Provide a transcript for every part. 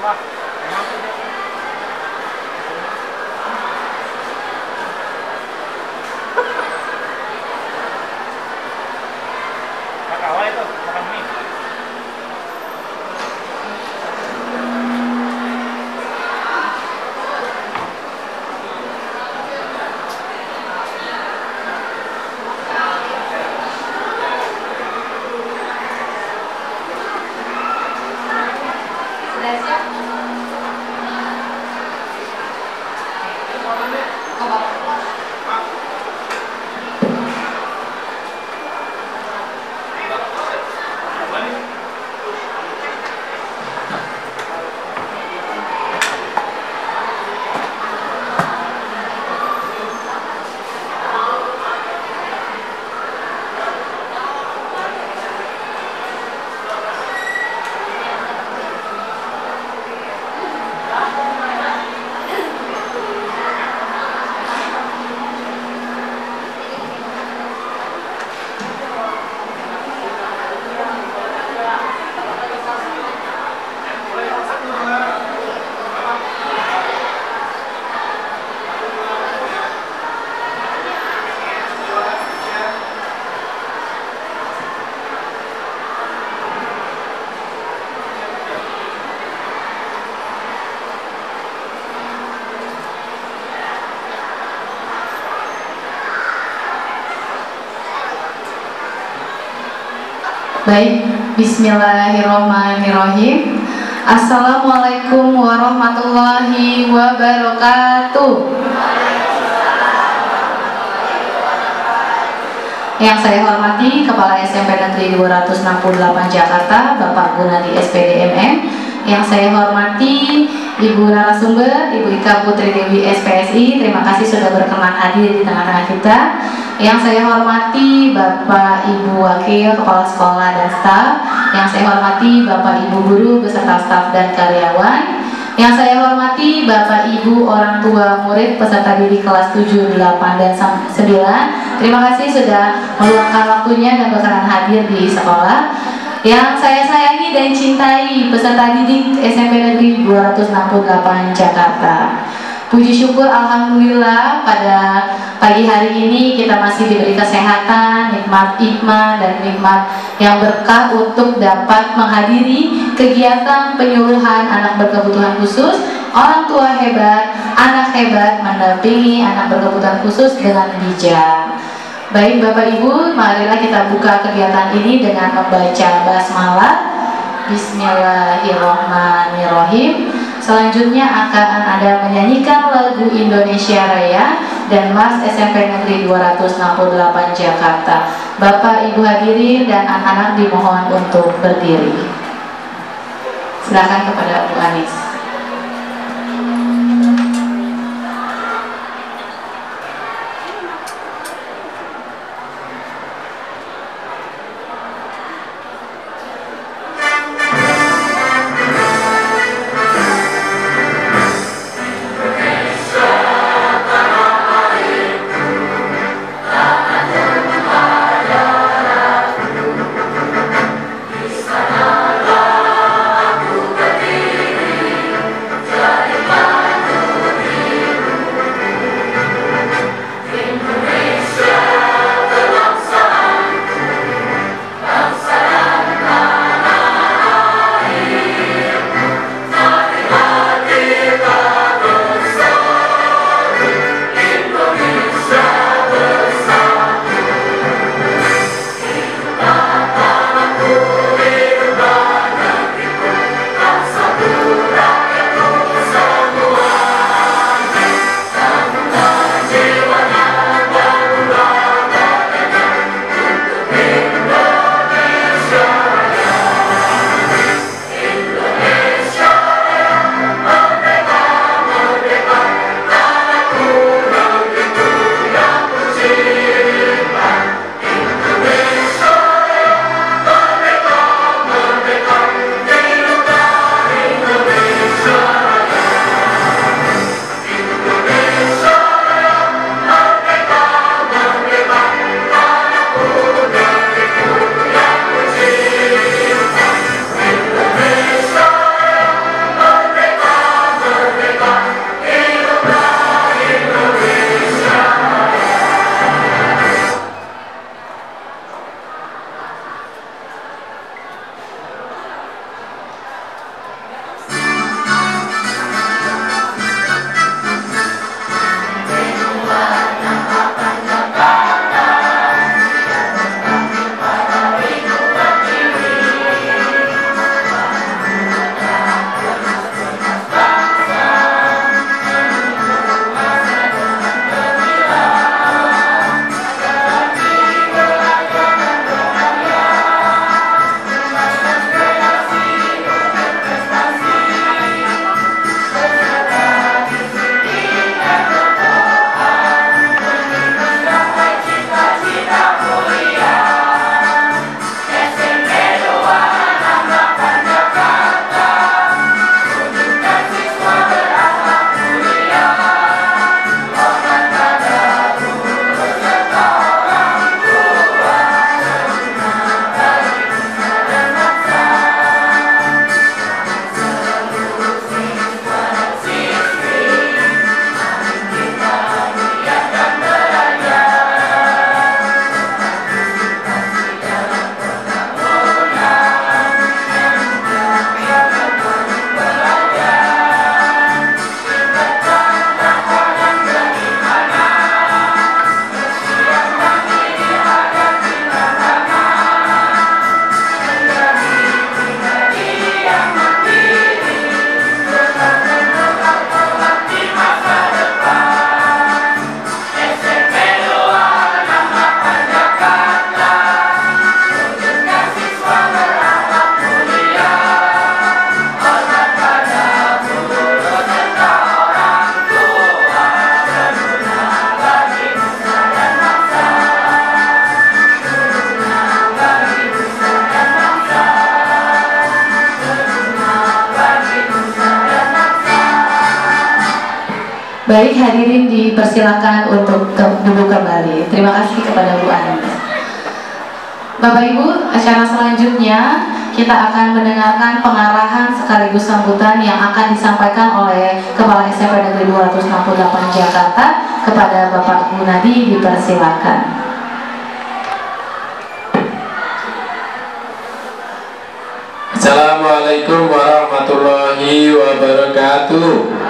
Kakak itu makan mie. Baik, bismillahirrahmanirrahim. Assalamualaikum warahmatullahi wabarakatuh. Yang saya hormati Kepala SMP Negeri 268 Jakarta, Bapak Gunadi SPD MM. Yang saya hormati Ibu narasumber, Ibu Ika Putri Dewi SPSI. Terima kasih sudah berkenan hadir di tengah-tengah kita. Yang saya hormati Bapak Ibu Wakil Kepala Sekolah dan Staf. Yang saya hormati Bapak Ibu Guru beserta staf dan karyawan. Yang saya hormati Bapak Ibu orang tua murid peserta didik kelas 7, 8, dan 9. Terima kasih sudah meluangkan waktunya dan berkenan hadir di sekolah. Yang saya sayangi dan cintai peserta didik SMP Negeri 268 Jakarta. Puji syukur alhamdulillah pada pagi hari ini kita masih diberi kesehatan, nikmat hikmah dan nikmat yang berkah untuk dapat menghadiri kegiatan penyuluhan anak berkebutuhan khusus. Orang tua hebat, anak hebat mendampingi anak berkebutuhan khusus dengan bijak. Baik Bapak Ibu, marilah kita buka kegiatan ini dengan membaca basmalah. Bismillahirrahmanirrahim. Selanjutnya akan ada menyanyikan lagu Indonesia Raya dan Mars SMP Negeri 268 Jakarta. Bapak Ibu hadirin dan anak-anak dimohon untuk berdiri. Silakan kepada Bu Anis. Di sana aku berdiri. Baik, hadirin dipersilakan untuk duduk kembali. Terima kasih kepada Bu Ani. Bapak Ibu, acara selanjutnya kita akan mendengarkan pengarahan sekaligus sambutan yang akan disampaikan oleh Kepala SMP Negeri 268 Jakarta kepada Bapak Gunadi. Dipersilakan. Assalamualaikum warahmatullahi wabarakatuh.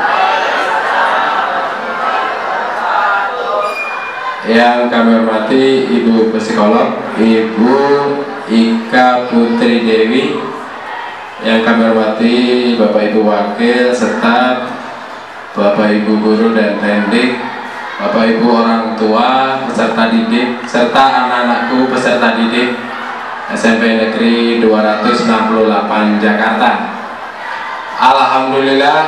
Yang kami hormati Ibu Psikolog, Ibu Ika Putri Dewi. Yang kami hormati Bapak Ibu Wakil serta Bapak Ibu Guru dan Tendik, Bapak Ibu orang tua peserta didik, serta anak-anakku peserta didik SMP Negeri 268 Jakarta. Alhamdulillah,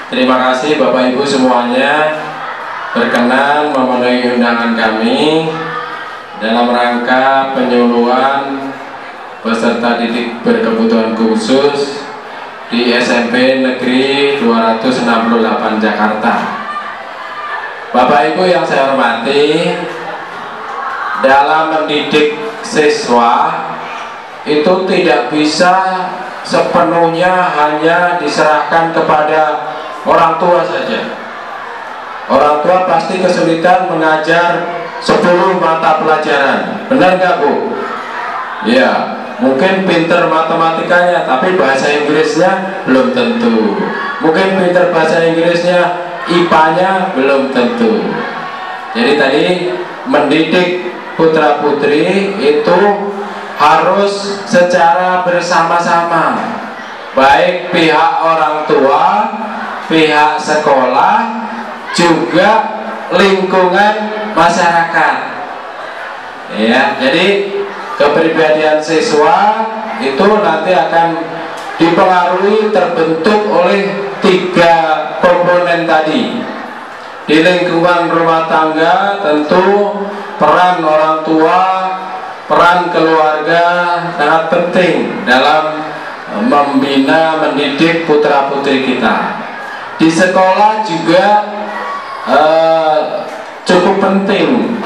terima kasih Bapak Ibu semuanya berkenan memenuhi undangan kami dalam rangka penyuluhan peserta didik berkebutuhan khusus di SMP Negeri 268 Jakarta. Bapak Ibu yang saya hormati, dalam mendidik siswa itu tidak bisa sepenuhnya hanya diserahkan kepada orang tua saja. Orang tua pasti kesulitan mengajar 10 mata pelajaran, benar nggak Bu? Ya, mungkin pinter matematikanya, tapi bahasa Inggrisnya belum tentu. Mungkin pinter bahasa Inggrisnya, IPA-nya belum tentu. Jadi tadi mendidik putra putri itu harus secara bersama-sama, baik pihak orang tua, pihak sekolah, juga lingkungan masyarakat. Ya, jadi kepribadian siswa itu nanti akan dipengaruhi terbentuk oleh 3 komponen tadi. Di lingkungan rumah tangga tentu peran orang tua, peran keluarga sangat penting dalam membina, mendidik putra putri kita. Di sekolah juga cukup penting,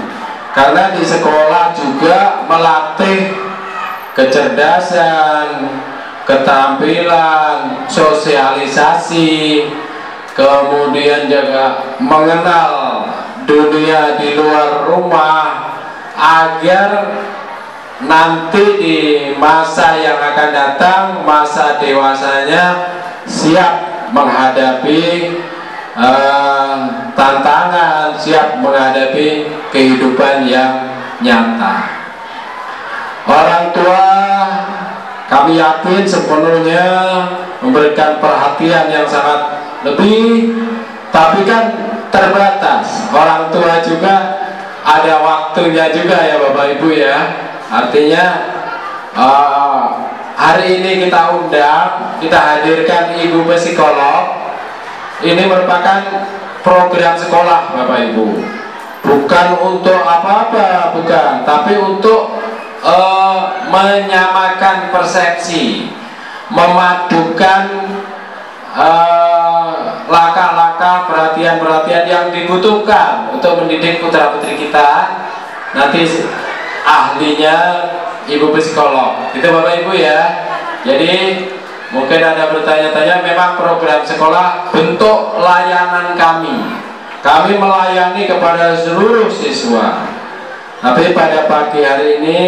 karena di sekolah juga melatih kecerdasan, keterampilan, sosialisasi, kemudian juga mengenal dunia di luar rumah, agar nanti di masa yang akan datang, masa dewasanya, siap menghadapi tantangan, siap menghadapi kehidupan yang nyata. Orang tua kami yakin sepenuhnya memberikan perhatian yang sangat lebih, tapi kan terbatas. Orang tua juga ada waktunya juga ya Bapak Ibu ya. Artinya hari ini kita undang, kita hadirkan Ibu Psikolog. Ini merupakan program sekolah Bapak Ibu, bukan untuk apa-apa, bukan, tapi untuk menyamakan persepsi, memadukan langkah-langkah, perhatian-perhatian yang dibutuhkan untuk mendidik putra putri kita. Nanti ahlinya Ibu Psikolog, itu Bapak Ibu ya. Jadi mungkin ada bertanya-tanya, memang program sekolah bentuk layanan kami. Kami melayani kepada seluruh siswa. Tapi pada pagi hari ini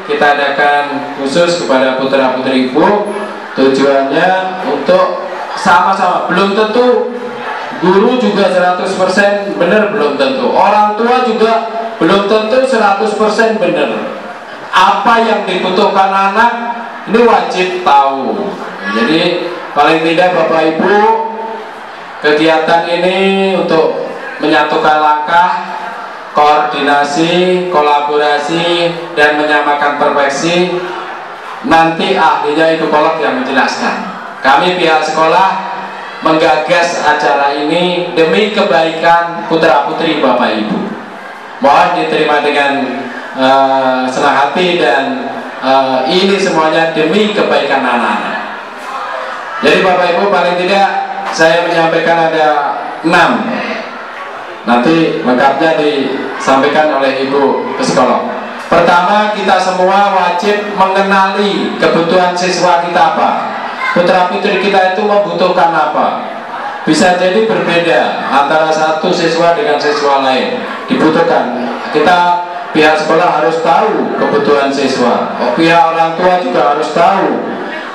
kita adakan khusus kepada putra-putri Ibu. Tujuannya untuk sama-sama, belum tentu guru juga 100% benar, belum tentu. Orang tua juga belum tentu 100% benar. Apa yang dibutuhkan anak ini wajib tahu. Jadi paling tidak Bapak Ibu, kegiatan ini untuk menyatukan langkah, koordinasi, kolaborasi, dan menyamakan persepsi. Nanti ahlinya Ibu Psikolog yang menjelaskan. Kami pihak sekolah menggagas acara ini demi kebaikan putra putri Bapak Ibu. Mohon diterima dengan senang hati, dan ini semuanya demi kebaikan anak-anak. Jadi Bapak Ibu, paling tidak saya menyampaikan ada 6 Nanti lengkapnya disampaikan oleh Ibu Psikolog. Pertama, kita semua wajib mengenali kebutuhan siswa kita apa. Putra putri kita itu membutuhkan apa. Bisa jadi berbeda antara satu siswa dengan siswa lain. Dibutuhkan. Kita pihak sekolah harus tahu kebutuhan siswa. Pihak orang tua juga harus tahu.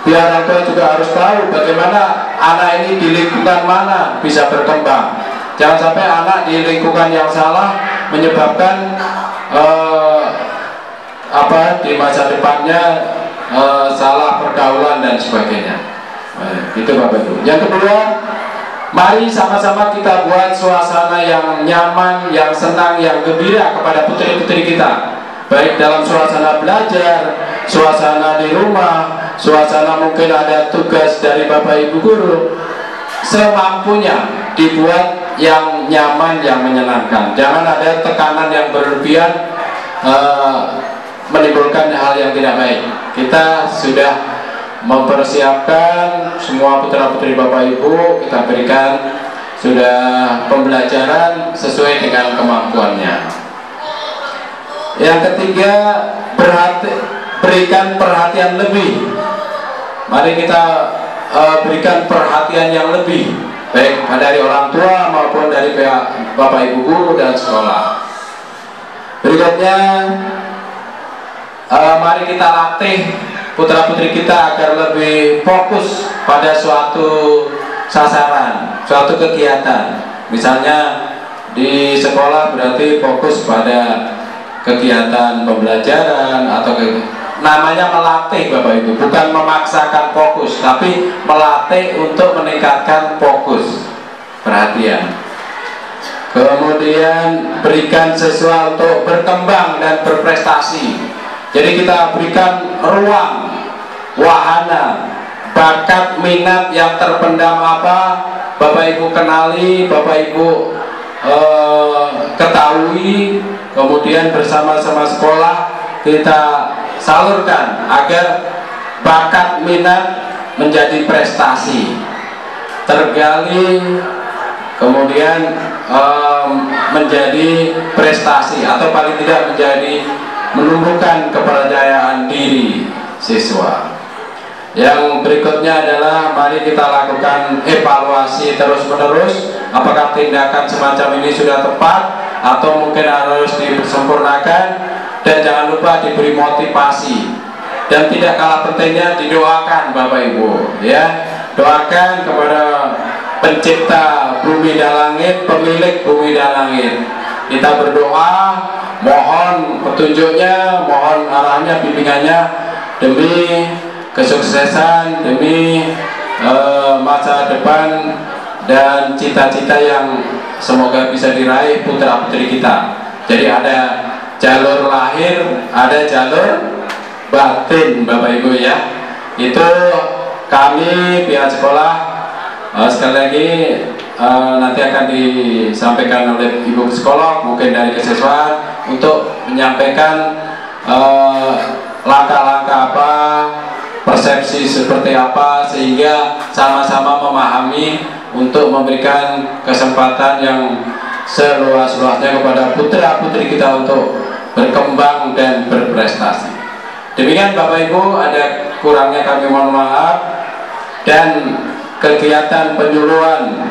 Pihak orang tua juga harus tahu bagaimana anak ini di lingkungan mana bisa berkembang. Jangan sampai anak di lingkungan yang salah menyebabkan di masa depannya salah pergaulan dan sebagainya. Itu Bapak Ibu. Yang kedua, mari sama-sama kita buat suasana yang nyaman, yang senang, yang gembira kepada putri-putri kita. Baik dalam suasana belajar, suasana di rumah, suasana mungkin ada tugas dari Bapak Ibu guru. Semampunya dibuat yang nyaman, yang menyenangkan. Jangan ada tekanan yang berlebihan menimbulkan hal yang tidak baik. Kita sudah mempersiapkan semua putra-putri Bapak Ibu, kita berikan sudah pembelajaran sesuai dengan kemampuannya. Yang ketiga, berikan perhatian lebih. Mari kita berikan perhatian yang lebih, baik dari orang tua maupun dari pihak Bapak Ibu guru dan sekolah. Berikutnya, mari kita latih putra-putri kita agar lebih fokus pada suatu sasaran, suatu kegiatan. Misalnya di sekolah berarti fokus pada kegiatan pembelajaran atau namanya melatih Bapak Ibu, bukan memaksakan fokus, tapi melatih untuk meningkatkan fokus perhatian. Kemudian berikan siswa untuk berkembang dan berprestasi. Jadi kita berikan ruang, wahana, bakat, minat yang terpendam apa, Bapak Ibu kenali, Bapak Ibu ketahui, kemudian bersama-sama sekolah kita salurkan agar bakat minat menjadi prestasi, tergali, kemudian menjadi prestasi atau paling tidak menjadi menumbuhkan kepercayaan diri siswa. Yang berikutnya adalah mari kita lakukan evaluasi terus-menerus, apakah tindakan semacam ini sudah tepat atau mungkin harus disempurnakan, dan jangan lupa diberi motivasi, dan tidak kalah pentingnya didoakan Bapak Ibu, ya. Doakan kepada pencipta bumi dan langit, pemilik bumi dan langit. Kita berdoa, mohon petunjuknya, mohon arahnya, bimbingannya demi kesuksesan, demi masa depan dan cita-cita yang semoga bisa diraih putra putri kita. Jadi ada jalur lahir, ada jalur batin Bapak Ibu ya. Itu kami pihak sekolah sekali lagi nanti akan disampaikan oleh Ibu Psikolog, mungkin dari kesiswaan, untuk menyampaikan langkah-langkah apa, persepsi seperti apa, sehingga sama-sama memahami untuk memberikan kesempatan yang seluas-luasnya kepada putra-putri kita untuk berkembang dan berprestasi. Demikian Bapak Ibu, ada kurangnya kami mohon maaf. Dan kegiatan penyuluhan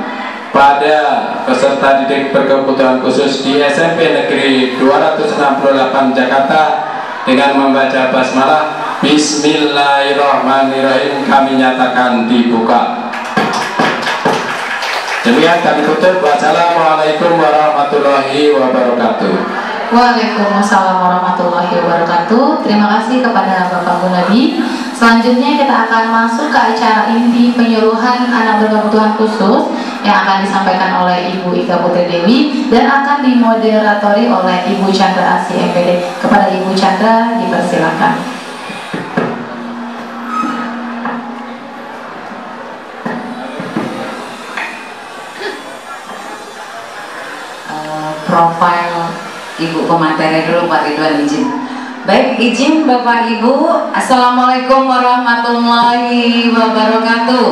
pada peserta didik berkebutuhan khusus di SMP Negeri 268 Jakarta dengan membaca basmalah Bismillahirrahmanirrahim kami nyatakan dibuka. Demikian kami tutup. Wassalamualaikum warahmatullahi wabarakatuh. Waalaikumsalam warahmatullahi wabarakatuh. Terima kasih kepada Bapak Gunadi. Selanjutnya kita akan masuk ke acara inti penyuluhan anak berkebutuhan khusus yang akan disampaikan oleh Ibu Ika Putri Dewi dan akan dimoderatori oleh Ibu Chandra Asi MPD. Kepada Ibu Chandra dipersilakan. Profil Ibu pemateri dulu Pak Ridwan izin. Baik, izin Bapak Ibu. Assalamualaikum warahmatullahi wabarakatuh.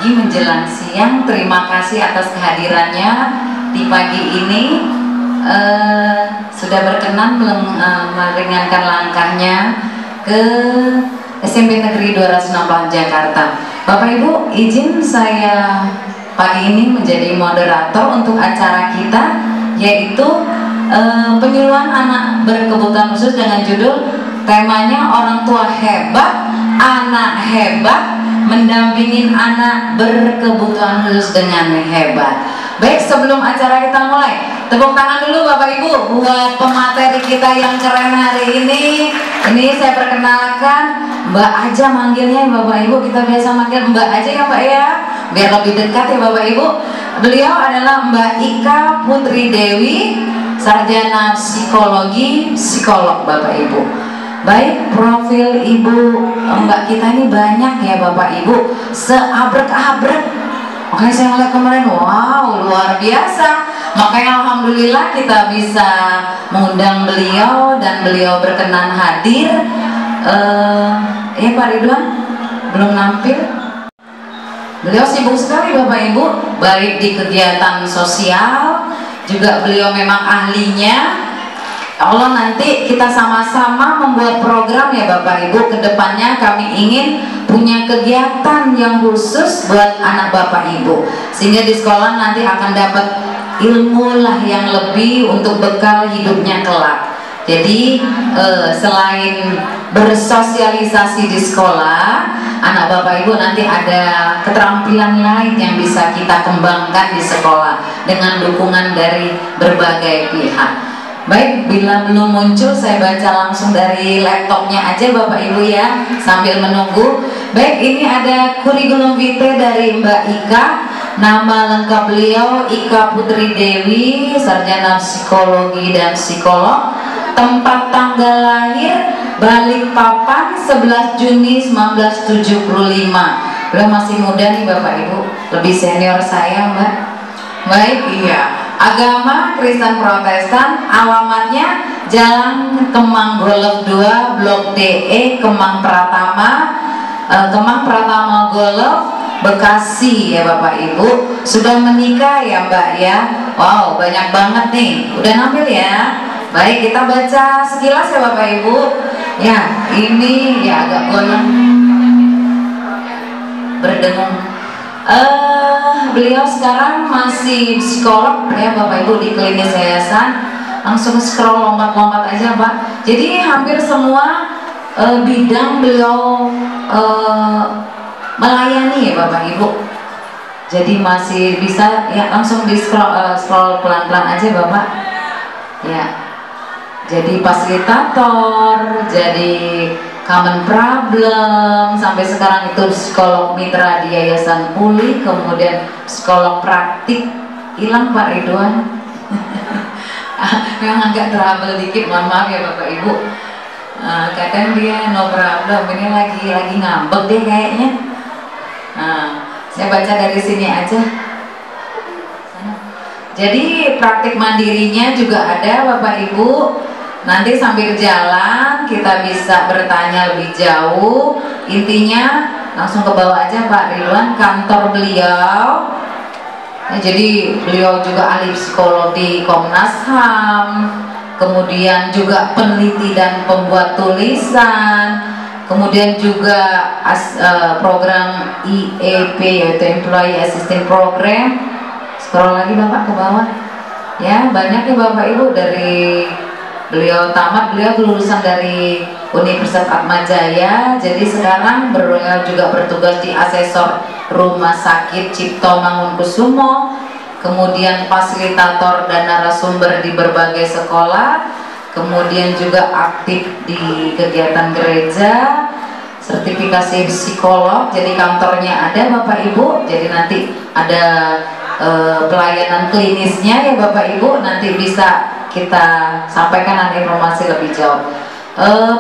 pagi menjelang siang. Terima kasih atas kehadirannya di pagi ini. Sudah berkenan meringankan langkahnya ke SMP Negeri 268 Jakarta. Bapak Ibu, izin saya pagi ini menjadi moderator untuk acara kita, yaitu penyuluhan anak berkebutuhan khusus dengan judul temanya orang tua hebat, anak hebat, mendampingin anak berkebutuhan khusus dengan hebat. Baik, sebelum acara kita mulai, tepuk tangan dulu Bapak Ibu buat pemateri kita yang keren hari ini. Ini saya perkenalkan Mbak Aja manggilnya Bapak Ibu, kita biasa manggil Mbak aja ya Mbak ya, biar lebih dekat ya Bapak Ibu. Beliau adalah Mbak Ika Putri Dewi, sarjana psikologi, psikolog Bapak Ibu. Baik, profil Ibu Mbak kita ini banyak ya Bapak Ibu, seabrek-abrek. Makanya saya ngeliat kemarin, wow luar biasa. Makanya alhamdulillah kita bisa mengundang beliau dan beliau berkenan hadir. Pak Ridwan belum nampil. Beliau sibuk sekali Bapak Ibu, baik di kegiatan sosial, juga beliau memang ahlinya. Allah, nanti kita sama-sama membuat program ya Bapak Ibu. Kedepannya kami ingin punya kegiatan yang khusus buat anak Bapak Ibu, sehingga di sekolah nanti akan dapat ilmu lah yang lebih untuk bekal hidupnya kelak. Jadi selain bersosialisasi di sekolah, anak Bapak Ibu nanti ada keterampilan lain yang bisa kita kembangkan di sekolah dengan dukungan dari berbagai pihak. Baik, bila belum muncul saya baca langsung dari laptopnya aja Bapak Ibu ya, sambil menunggu. Baik, ini ada kurikulum vitae dari Mbak Ika. Nama lengkap beliau Ika Putri Dewi, sarjana psikologi dan psikolog. Tempat tanggal lahir Balikpapan 11 Juni 1975. Beliau masih muda nih Bapak Ibu, lebih senior saya Mbak. Baik, iya. Agama Kristen Protestan, alamatnya Jalan Kemang Golf 2 Blok DE Kemang Pratama, Kemang Pratama Golf, Bekasi ya Bapak Ibu. Sudah menikah ya Mbak ya. Wow, banyak banget nih. Udah nampil ya. Baik, kita baca sekilas ya Bapak Ibu. Ya, ini ya agak goyang, berdengung. Beliau sekarang masih psikolog ya Bapak Ibu di klinis yayasan. Langsung scroll lompat-lompat aja Pak. Jadi hampir semua bidang beliau melayani ya Bapak Ibu. Jadi masih bisa ya, langsung di scroll pelan-pelan aja Bapak. Ya. Jadi fasilitator, jadi common problem, sampai sekarang itu psikolog mitra di Yayasan Pulih, kemudian psikolog praktik. Hilang Pak Ridwan. Memang agak trouble dikit, mohon maaf ya Bapak Ibu. Kadang dia no problem, ini lagi ngambek deh kayaknya. Saya baca dari sini aja. Jadi praktik mandirinya juga ada Bapak Ibu. Nanti sambil jalan kita bisa bertanya lebih jauh. Intinya langsung ke bawah aja Pak Ridwan, kantor beliau. Jadi beliau juga ahli psikologi Komnas HAM, kemudian juga peneliti dan pembuat tulisan, kemudian juga program IEP yaitu Employee Assistance Program. Scroll lagi Bapak ke bawah. Ya, banyak ya Bapak Ibu. Dari beliau tamat, beliau lulusan dari Universitas Atmajaya. Jadi sekarang beliau juga bertugas di asesor Rumah Sakit Cipto Mangunkusumo, kemudian fasilitator dan narasumber di berbagai sekolah, kemudian juga aktif di kegiatan gereja, sertifikasi psikolog. Jadi kantornya ada Bapak Ibu. Jadi nanti ada pelayanan klinisnya ya Bapak Ibu, nanti bisa kita sampaikan nanti informasi lebih jauh.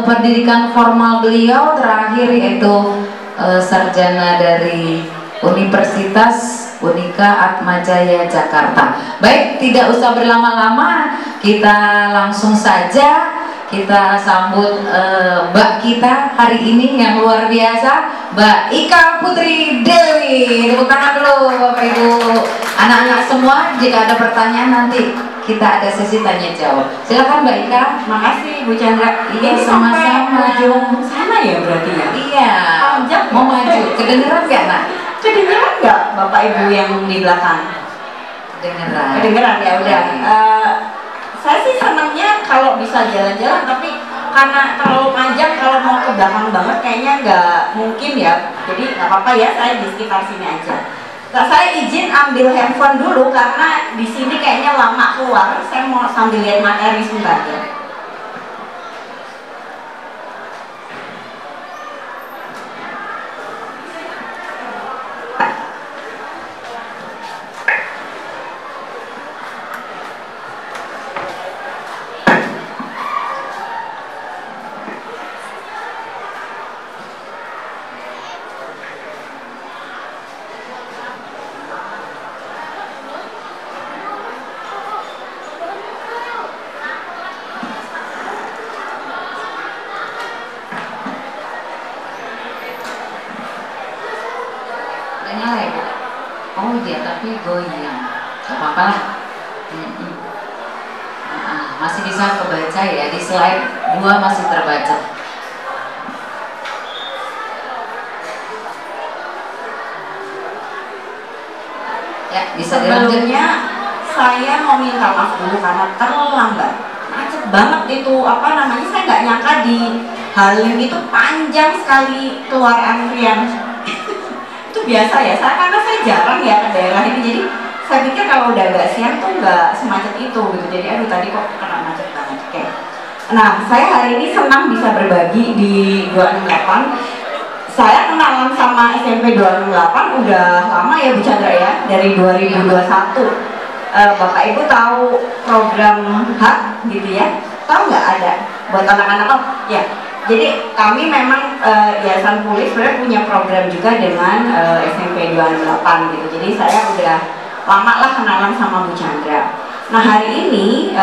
Pendidikan formal beliau terakhir yaitu sarjana dari Universitas Unika Atmajaya Jakarta. Baik, tidak usah berlama-lama, kita langsung saja kita sambut Mbak kita hari ini yang luar biasa. Mbak Ika Putri Dewi. Tepuk tangan dulu Bapak Ibu. Anak-anak semua, jika ada pertanyaan nanti kita ada sesi tanya jawab. Silakan Mbak Ika. Makasih Bu Chandra. Iya, sama-sama. Ujung sana ya berarti ya? Iya. Panjang Mau maju. Kedengeran nggak nak? Kedengeran nggak Bapak Ibu yang di belakang? Kedengeran. Kedengeran ya udah. Saya sih senangnya kalau bisa jalan-jalan, tapi karena terlalu panjang kalau mau ke belakang banget kayaknya nggak mungkin ya. Jadi nggak apa-apa ya, saya di sekitar sini aja. Nah, saya izin ambil handphone dulu karena di sini kayaknya lama keluar. Saya mau sambil lihat materi sebentar ya. Oh iya, tapi goyang. Gak apa-apa lah. Masih bisa kebaca ya, di slide 2 masih terbaca. Ya, bisa dilanjut. Sebelumnya saya mau minta maaf dulu karena terlambat. Macet banget itu, apa namanya, saya nggak nyangka di Halim itu panjang sekali keluar antrian. Itu biasa ya, karena saya jarang ya ke daerah ini, jadi saya pikir kalau udah agak siang tuh nggak semacet itu gitu. Jadi aduh tadi kok kena macet banget. Oke. Nah, saya hari ini senang bisa berbagi di 268. Saya kenalan sama SMP 268 udah lama ya Bu Chandra ya, dari 2021. Bapak Ibu tahu program HAK gitu ya? Tahu nggak ada? Buat anak-anak oh ya. Jadi kami memang Yayasan Pulih sebenarnya punya program juga dengan SMP 268 gitu. Jadi saya udah lama lah kenalan sama Bu Chandra. Nah hari ini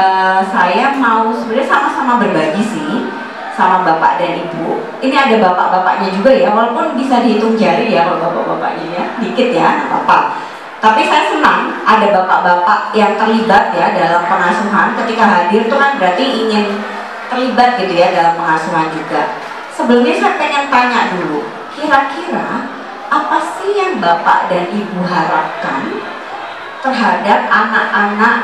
saya mau sebenarnya sama-sama berbagi sih sama Bapak dan Ibu. Ini ada bapak-bapaknya juga ya, walaupun bisa dihitung jari ya kalau bapak-bapaknya ya, dikit ya, nggak apa-apa. Tapi saya senang ada bapak-bapak yang terlibat ya dalam pengasuhan. Ketika hadir tuh kan berarti ingin terlibat gitu ya dalam pengasuhan juga. Sebelumnya saya pengen tanya dulu, kira-kira apa sih yang Bapak dan Ibu harapkan terhadap anak-anak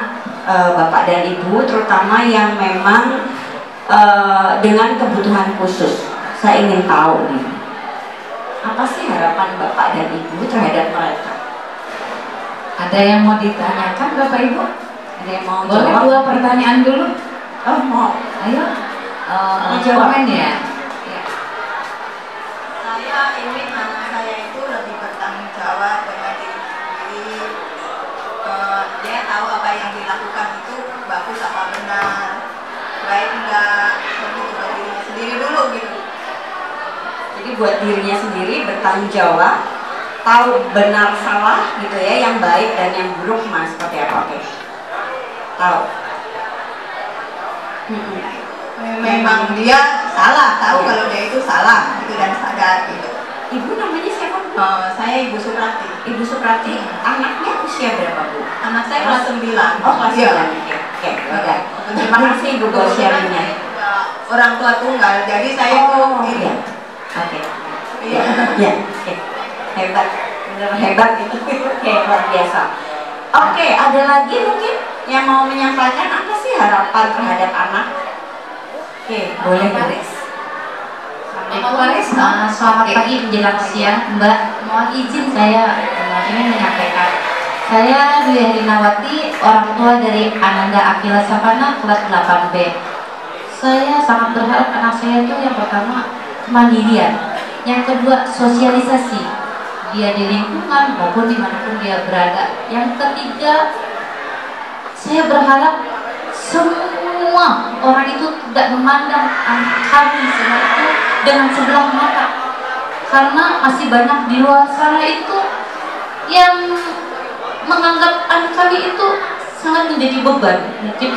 Bapak dan Ibu, terutama yang memang dengan kebutuhan khusus? Saya ingin tahu nih, apa sih harapan Bapak dan Ibu terhadap mereka? Ada yang mau ditanyakan Bapak Ibu? Ada yang mau Boleh jawab? 2 pertanyaan dulu? Oh mau. Ayo, Jawab. komen ya. Saya ingin anak saya itu lebih bertanggung jawab dengan diri sendiri. Dia tahu apa yang dilakukan itu bagus apa benar, baik enggak, begitu buat dirinya sendiri dulu gitu. Jadi buat dirinya sendiri bertanggung jawab, tahu benar salah gitu ya, yang baik dan yang buruk mas seperti apa? Oke. Tahu. Memang dia salah, tahu kalau dia itu salah gitu dan sadar gitu. Ibu namanya siapa Bu? Saya Ibu Suprati. Ibu Suprati. Anaknya usia berapa Bu? Anak saya kelas 9. Oh kelas 9. Iya. Oke. Oke. Terima kasih Ibu buat sharingnya. Orang tua tunggal, jadi saya Oh ini. iya. Oke. Iya. Ya. Oke. Hebat. Benar hebat itu. Oke, luar biasa. Oke, ada lagi mungkin yang mau menyampaikan apa sih harapan terhadap anak? Oke, boleh Bu. Bapak Waris, Selamat pagi menjelang siang Mbak. Mohon izin saya ingin menyampaikan. Saya Dwi Herinawati, orang tua dari Ananda Akila Sapana, kelas 8B. Saya sangat berharap anak saya itu yang pertama kemandirian, yang kedua sosialisasi, dia di lingkungan maupun dimanapun dia berada. Yang ketiga, saya berharap semua orang itu tidak memandang kami semua itu dengan sebelah mata, karena masih banyak di luar sana itu yang menganggap anak kami itu sangat menjadi beban. Mungkin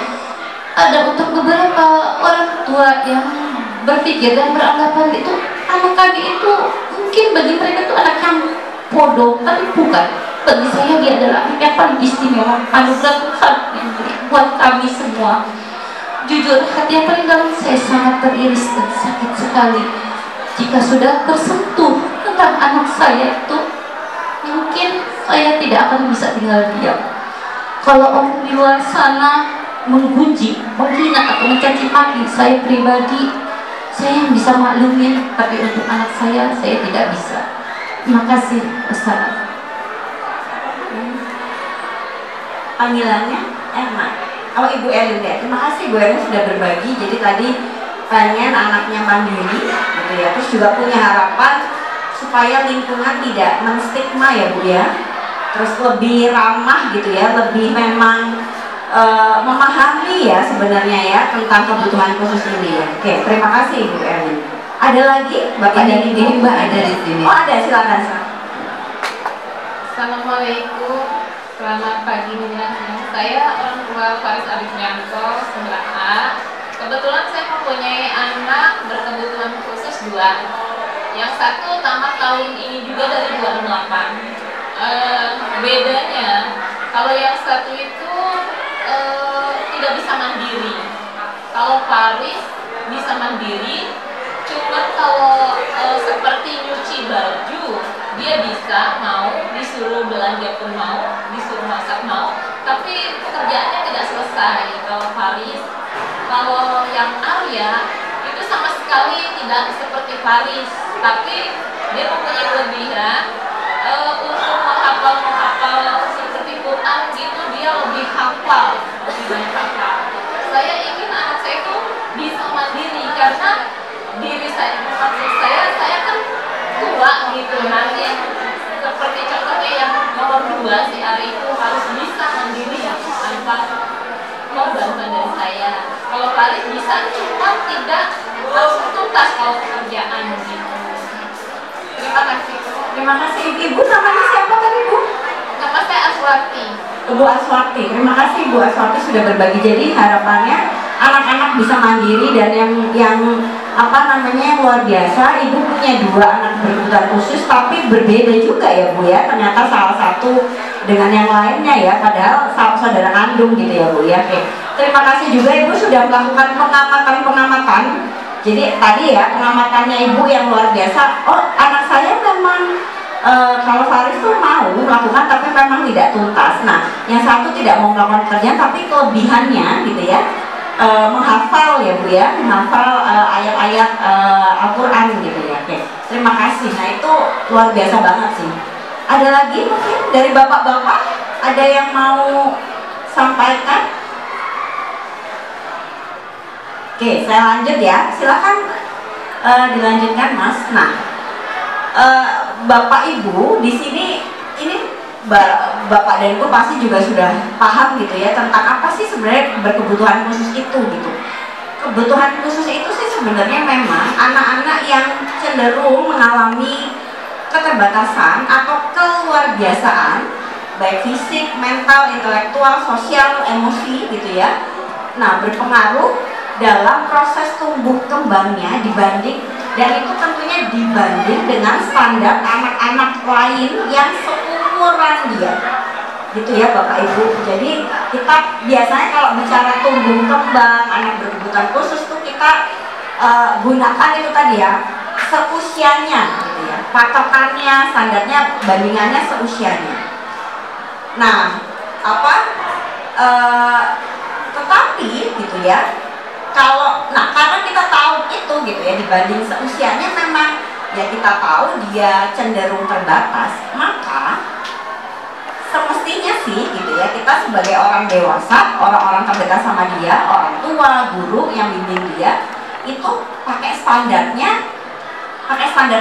ada untuk beberapa orang tua yang berpikir dan beranggapan itu anak kami itu Mungkin bagi mereka itu anak yang bodoh, tapi bukan. Bagi saya dia adalah anak yang paling istimewa, anugerah Tuhan yang beri buat kami semua. Jujur, hati yang paling dalam saya sangat teriris dan sakit sekali jika sudah tersentuh tentang anak saya itu. Mungkin saya tidak akan bisa tinggal diam kalau orang di luar sana menggunjing, menghina atau mencaci maki saya pribadi. Saya yang bisa maklumin, tapi untuk anak saya tidak bisa. Terima kasih. Wassalam. Panggilannya Emma. Oh, Ibu Elin ya. Terima kasih Bu Elin sudah berbagi. Jadi tadi pengen anaknya mandiri gitu ya. Terus juga punya harapan supaya lingkungan tidak menstigma ya Bu ya. Terus lebih ramah gitu ya, lebih memang memahami ya sebenarnya ya tentang kebutuhan khusus ini ya. Oke, terima kasih Ibu Elin. Ada lagi Bapak dan Ibu? Mbak ada di sini. Oh ada, silakan. Assalamualaikum, selamat pagi menjelang. Saya orang tua Faris Arifianto 9A. Kebetulan saya mempunyai anak berkebutuhan khusus 2. Yang satu tamat tahun ini juga dari 2008. Bedanya, kalau yang satu itu tidak bisa mandiri. Kalau Faris bisa mandiri, cuman kalau seperti nyuci baju, dia bisa, mau disuruh belanja pun mau, disuruh masak mau, tapi pekerjaannya tidak selesai. Kalau Faris, kalau yang Arya itu sama sekali tidak seperti Faris, tapi dia mempunyai kelebihan untuk menghafal seperti Quran gitu, dia lebih hafal, lebih banyak hafal. Saya ingin anak saya itu bisa mandiri karena diri saya, maksud saya kan tua gitu, nanti seperti contohnya yang nomor 2 si Ari itu harus bisa mandiri ya tanpa mau bantuan dari saya. Kalau Faris bisa, cuma tidak langsung tuntas kalau pekerjaan gitu. Terima kasih. Terima kasih Ibu. Namanya siapa tadi Bu? Nama saya Aswati. Bu Aswati. Terima kasih Bu Aswati sudah berbagi. Jadi harapannya anak-anak bisa mandiri dan yang apa namanya luar biasa. Ibu punya 2 anak berkebutuhan khusus tapi berbeda juga ya Bu ya. Ternyata salah satu dengan yang lainnya ya, padahal saudara kandung gitu ya Bu ya. Oke. Terima kasih juga Ibu sudah melakukan pengamatan. Jadi tadi ya pengamatannya Ibu yang luar biasa. Oh, anak saya memang kalau Faris tuh mau melakukan tapi memang tidak tuntas. Nah, yang satu tidak mau melakukan pekerjaan tapi kelebihannya gitu ya, menghafal ya Bu ya, menghafal ayat-ayat Al-Quran gitu ya. Oke, terima kasih. Nah itu luar biasa banget sih. Ada lagi mungkin dari bapak-bapak ada yang mau sampaikan? Oke, saya lanjut ya. Silakan dilanjutkan Mas. Nah, Bapak Ibu di sini ini Bapak dan Ibu pasti juga sudah paham gitu ya tentang apa sih sebenarnya berkebutuhan khusus itu gitu. Kebutuhan khusus itu sih sebenarnya memang anak-anak yang cenderung mengalami keterbatasan atau keluarbiasaan baik fisik, mental, intelektual, sosial, emosi gitu ya. Nah, berpengaruh dalam proses tumbuh kembangnya dibanding, dan itu tentunya dibanding dengan standar anak-anak lain yang seumuran dia gitu ya Bapak Ibu. Jadi kita biasanya kalau bicara tumbuh kembang anak berkebutuhan khusus tuh kita gunakan itu tadi ya seusianya gitu ya, patokannya, standarnya, bandingannya seusianya. Nah tetapi gitu ya, karena kita tahu itu gitu ya, dibanding seusianya memang ya kita tahu dia cenderung terbatas, maka semestinya sih gitu ya kita sebagai orang dewasa, orang-orang terdekat sama dia, orang tua, guru yang bimbing dia itu pakai standar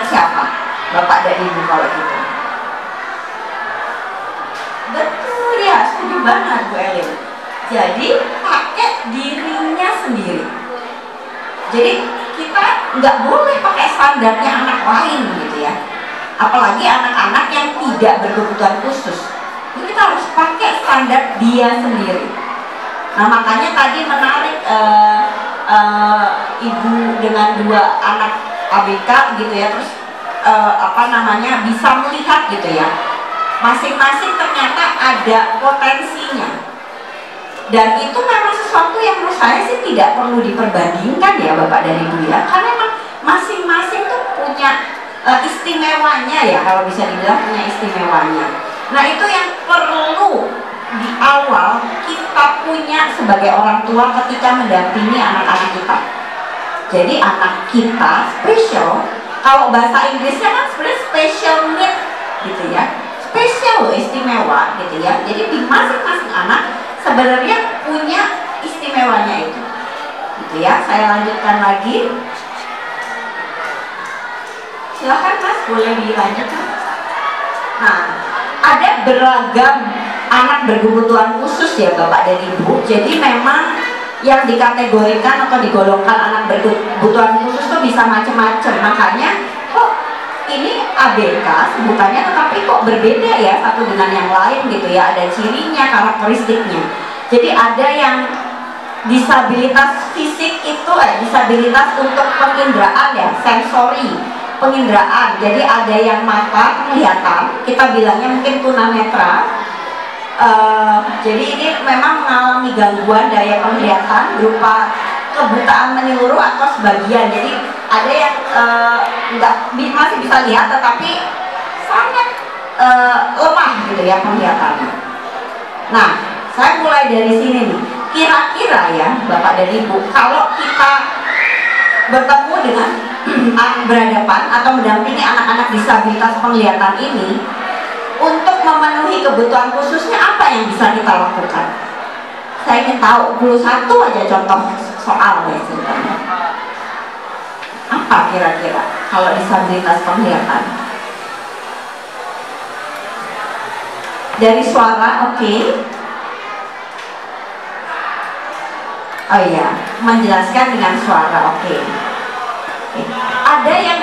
siapa? Bapak dan Ibu kalau gitu. Betul ya, setuju banget Bu Elin. Jadi pakai dirinya sendiri. Jadi kita nggak boleh pakai standarnya anak lain gitu ya. Apalagi anak-anak yang tidak berkebutuhan khusus. Jadi kita harus pakai standar dia sendiri. Nah makanya tadi menarik Ibu dengan 2 anak ABK gitu ya, terus bisa melihat gitu ya, masing-masing ternyata ada potensinya, dan itu memang sesuatu yang menurut saya sih tidak perlu diperbandingkan ya Bapak dan Ibu ya, karena memang masing-masing tuh punya istimewanya ya, kalau bisa dibilang punya istimewanya. Nah itu yang perlu di awal kita punya sebagai orang tua ketika mendampingi anak-anak kita. Jadi anak kita spesial, kalau bahasa Inggrisnya kan sebenarnya special need gitu ya, spesial loh, istimewa gitu ya. Jadi di masing-masing anak sebenarnya punya istimewanya itu gitu ya. Saya lanjutkan lagi, silahkan Mas, boleh dilanjutkan. Nah, ada beragam anak berkebutuhan khusus ya Bapak dan Ibu. Jadi memang yang dikategorikan atau digolongkan anak berkebutuhan khusus itu bisa macam-macam. Makanya kok ini ABK sebutannya, tetapi kok berbeda ya satu dengan yang lain gitu ya. Ada cirinya, karakteristiknya. Jadi ada yang disabilitas fisik itu disabilitas untuk penginderaan ya, sensori, penginderaan. Jadi ada yang mata penglihatan, kita bilangnya mungkin tunanetra. Jadi ini memang mengalami gangguan daya penglihatan berupa kebutaan menyeluruh atau sebagian. Jadi ada yang masih bisa lihat tetapi sangat lemah gitu ya penglihatannya. Nah, saya mulai dari sini nih. Kira-kira ya Bapak dan Ibu, kalau kita bertemu dengan berhadapan atau mendampingi anak-anak disabilitas penglihatan ini, untuk memenuhi kebutuhan khususnya apa yang bisa kita lakukan? Saya ingin tahu dulu satu aja contoh soal ya ceritanya. Apa kira-kira kalau disabilitas penglihatan? Dari suara, oke. Oh iya, menjelaskan dengan suara, oke. Ada yang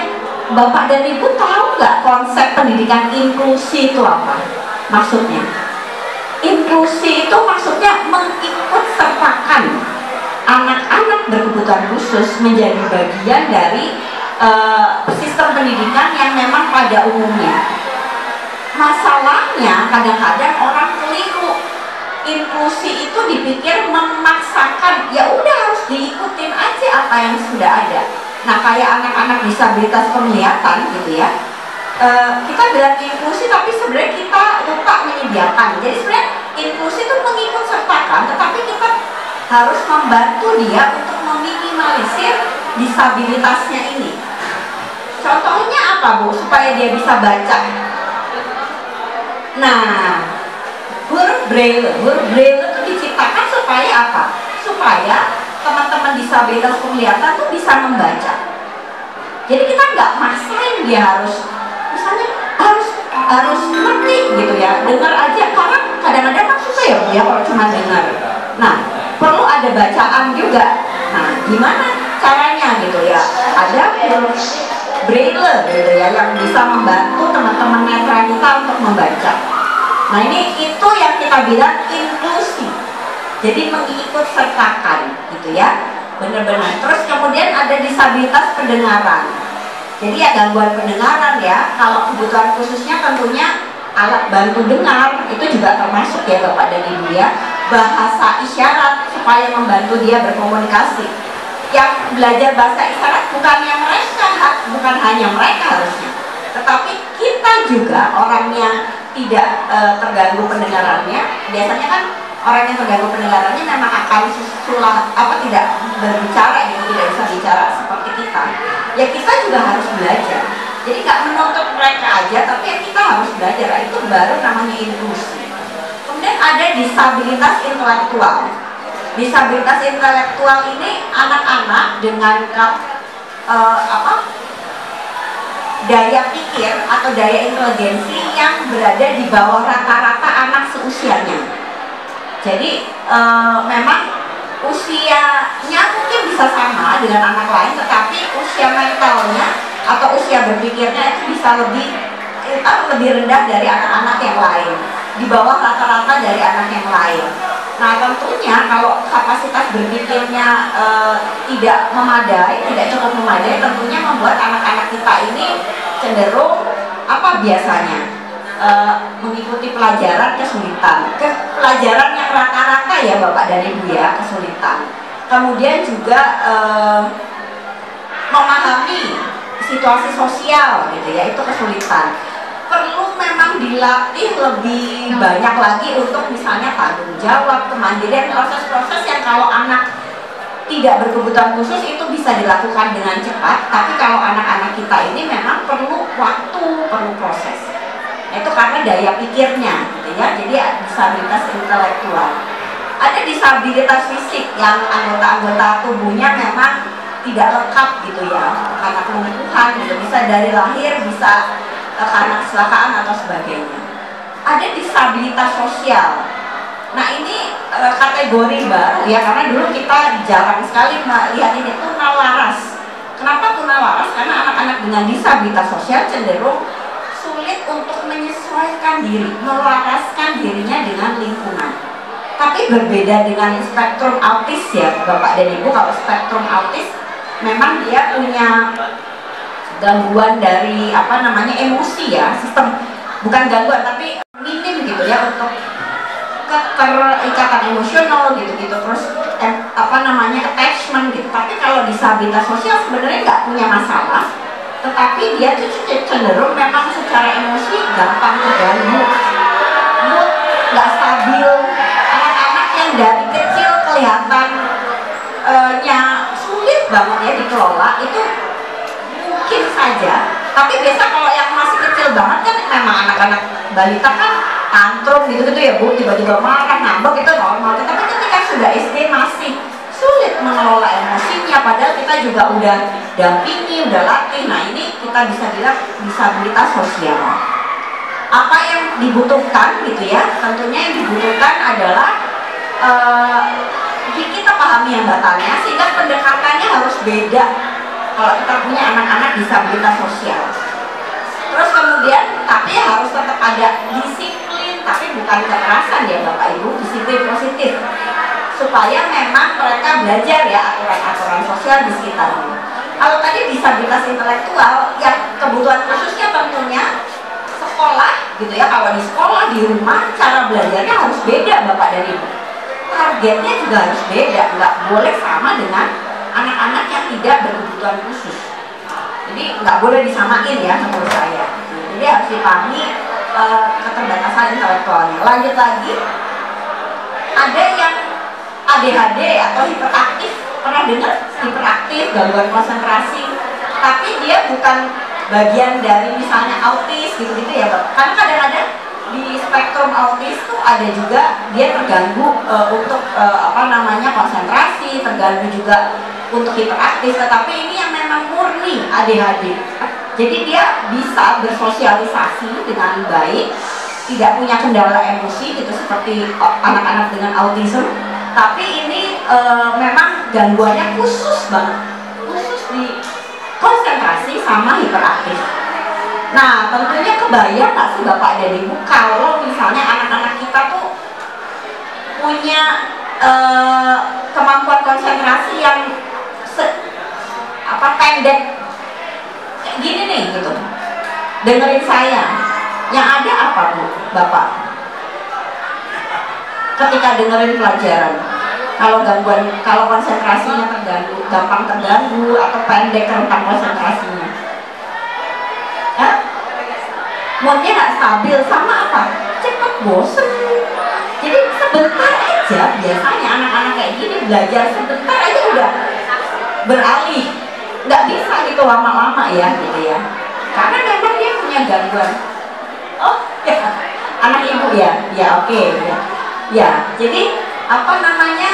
Bapak dan Ibu tahu nggak konsep pendidikan inklusi itu apa? Maksudnya, inklusi itu maksudnya mengikut sertakan anak-anak berkebutuhan khusus menjadi bagian dari sistem pendidikan yang memang pada umumnya. Masalahnya kadang-kadang orang keliru. Inklusi itu dipikir memaksakan, ya udah harus diikutin aja apa yang sudah ada. Nah kayak anak-anak disabilitas penglihatan gitu ya, kita bilang inklusi tapi sebenarnya kita lupa menyediakan. Jadi sebenarnya inklusi itu mengikut sertakan, tetapi kita harus membantu dia untuk meminimalisir disabilitasnya ini. Contohnya apa Bu, supaya dia bisa baca? Nah, huruf braille itu diciptakan supaya apa? Supaya teman-teman disabilitas penglihatan tuh bisa membaca. Jadi kita nggak maksain dia harus, misalnya harus ngerti gitu ya, dengar aja, karena kadang-kadang kan susah ya Bu ya kalau cuma dengar. Nah, perlu ada bacaan juga. Nah, gimana caranya gitu ya? Ada huruf braille gitu ya yang bisa membantu teman-teman netra kita untuk membaca. Nah, itu yang kita bilang inklusi. Jadi mengikut sertakan gitu ya, benar-benar. Terus kemudian ada disabilitas pendengaran. Jadi ya gangguan pendengaran ya. Kalau kebutuhan khususnya tentunya alat bantu dengar itu juga termasuk ya Bapak dan Ibu ya. Bahasa isyarat supaya membantu dia berkomunikasi. Yang belajar bahasa isyarat bukan hanya mereka harusnya, tetapi kita juga orang yang tidak terganggu pendengarannya. Biasanya kan orang yang terganggu pendengarannya memang akan tidak berbicara gitu, tidak bisa bicara seperti kita. Ya kita juga harus belajar. Jadi nggak menuntut mereka aja, tapi ya kita harus belajar. Itu baru namanya inklusi. Kemudian ada disabilitas intelektual. Disabilitas intelektual ini anak-anak dengan daya pikir atau daya inteligensi yang berada di bawah rata-rata anak seusianya. Jadi memang usianya mungkin bisa sama dengan anak lain, tetapi usia mentalnya atau usia berpikirnya itu bisa lebih rendah dari anak-anak yang lain, di bawah rata-rata dari anak yang lain. Nah tentunya kalau kapasitas berpikirnya tidak memadai, tidak cukup memadai, tentunya membuat anak-anak kita ini cenderung cenderung apa biasanya mengikuti pelajaran kesulitan, pelajaran yang rata-rata ya Bapak dan Ibu ya, kesulitan. Kemudian juga memahami situasi sosial gitu ya, itu kesulitan. Perlu memang dilatih lebih banyak lagi untuk misalnya tanggung jawab, kemandirian, proses-proses yang kalau anak tidak berkebutuhan khusus itu bisa dilakukan dengan cepat, tapi kalau anak-anak kita ini memang perlu waktu, perlu proses. Itu karena daya pikirnya gitu ya, jadi disabilitas intelektual. Ada disabilitas fisik yang anggota-anggota tubuhnya memang tidak lengkap gitu ya, karena kelumpuhan gitu, bisa dari lahir, bisa karena kecelakaan atau sebagainya. Ada disabilitas sosial. Nah ini kategori baru ya, karena dulu kita jarang sekali melihat ini tunalaras. Kenapa tunalaras? Karena anak-anak dengan disabilitas sosial cenderung sulit untuk menyesuaikan diri, melaraskan dirinya dengan lingkungan. Tapi berbeda dengan spektrum autis ya Bapak dan Ibu, kalau spektrum autis memang dia punya gangguan dari apa namanya emosi ya, sistem, bukan gangguan tapi minim gitu ya untuk keterikatan emosional gitu-gitu, terus apa namanya attachment gitu. Tapi kalau disabilitas sosial sebenarnya nggak punya masalah, tetapi dia tuh cenderung memang secara emosi gampang terganggu, mood nggak stabil. Anak-anak yang dari kecil kelihatan sulit banget ya dikelola itu mungkin saja, tapi biasa kalau yang masih kecil banget kan memang anak-anak balita kan tantrum gitu-gitu ya Bu, tiba-tiba marah, ngambek, itu normal. Tapi ketika sudah SD masih sulit mengelola emosinya, padahal kita juga udah dampingi, udah latih. Nah ini kita bisa bilang disabilitas sosial. Apa yang dibutuhkan gitu ya, tentunya yang dibutuhkan adalah kita pahami hambatannya sehingga pendekatannya harus beda kalau kita punya anak-anak disabilitas sosial. Terus kemudian tapi harus tetap ada disiplin, tapi bukan kekerasan ya Bapak Ibu, disiplin positif supaya memang mereka belajar ya aturan-aturan sosial di sekitarnya. Kalau tadi disabilitas intelektual yang kebutuhan khususnya tentunya sekolah gitu ya, kalau di sekolah, di rumah cara belajarnya harus beda Bapak dan Ibu, targetnya juga harus beda, nggak boleh sama dengan anak-anak yang tidak berkebutuhan khusus. Jadi nggak boleh disamain ya menurut saya. Jadi harus dipahami keterbatasan intelektualnya. Lanjut lagi, ada yang ADHD atau hiperaktif. Pernah dengar hiperaktif, gangguan konsentrasi, tapi dia bukan bagian dari misalnya autis gitu-gitu ya Bapak. Karena kadang-kadang di spektrum autis tuh ada juga dia terganggu untuk apa namanya konsentrasi, terganggu juga untuk hiperaktif, tetapi ini yang memang murni ADHD. Jadi dia bisa bersosialisasi dengan baik, tidak punya kendala emosi gitu seperti anak-anak dengan autism, tapi ini memang gangguannya khusus banget, khusus di konsentrasi sama hiperaktif. Nah tentunya kebayang nggak sih Bapak dan Ibu kalau misalnya anak-anak kita tuh punya kemampuan konsentrasi yang pendek kayak gini nih gitu. Dengerin saya, yang ada apa Bu Bapak ketika dengerin pelajaran? Kalau konsentrasinya terganggu, gampang terganggu atau pendek rentang konsentrasinya, moodnya nggak stabil, sama apa? Cepet bosen. Jadi sebentar aja biasanya anak-anak kayak gini belajar sebentar aja udah beralih, nggak bisa gitu lama-lama ya gitu ya, karena memang dia punya gangguan. Oh ya, anak ibu ya, ya oke ya. Jadi apa namanya,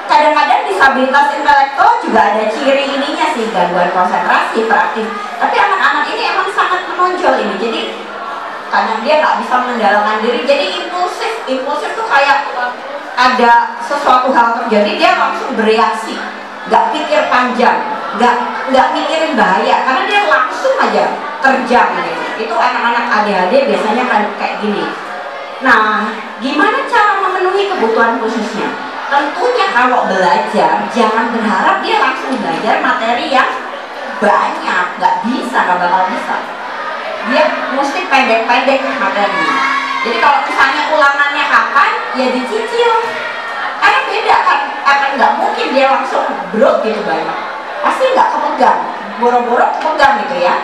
kadang-kadang disabilitas intelektual juga ada ciri ininya sih, gangguan konsentrasi, hiperaktif. Tapi anak-anak ini emang sangat menonjol ini. Jadi kadang dia nggak bisa mengendalikan diri, jadi impulsif tuh kayak ada sesuatu hal terjadi dia langsung bereaksi, nggak pikir panjang, nggak mikirin bahaya, karena dia langsung aja terjang gitu. Itu anak-anak ADHD biasanya kan kayak gini. Nah, gimana cara memenuhi kebutuhan khususnya? Tentunya kalau belajar jangan berharap dia langsung belajar materi yang banyak, nggak bakal bisa. mesti pendek-pendek materi. Jadi kalau misalnya ulangannya kapan, ya dicicil. Karena beda kan, akan nggak mungkin dia langsung brok gitu banyak. Pasti nggak kepegang, boro-boro kepegang gitu ya.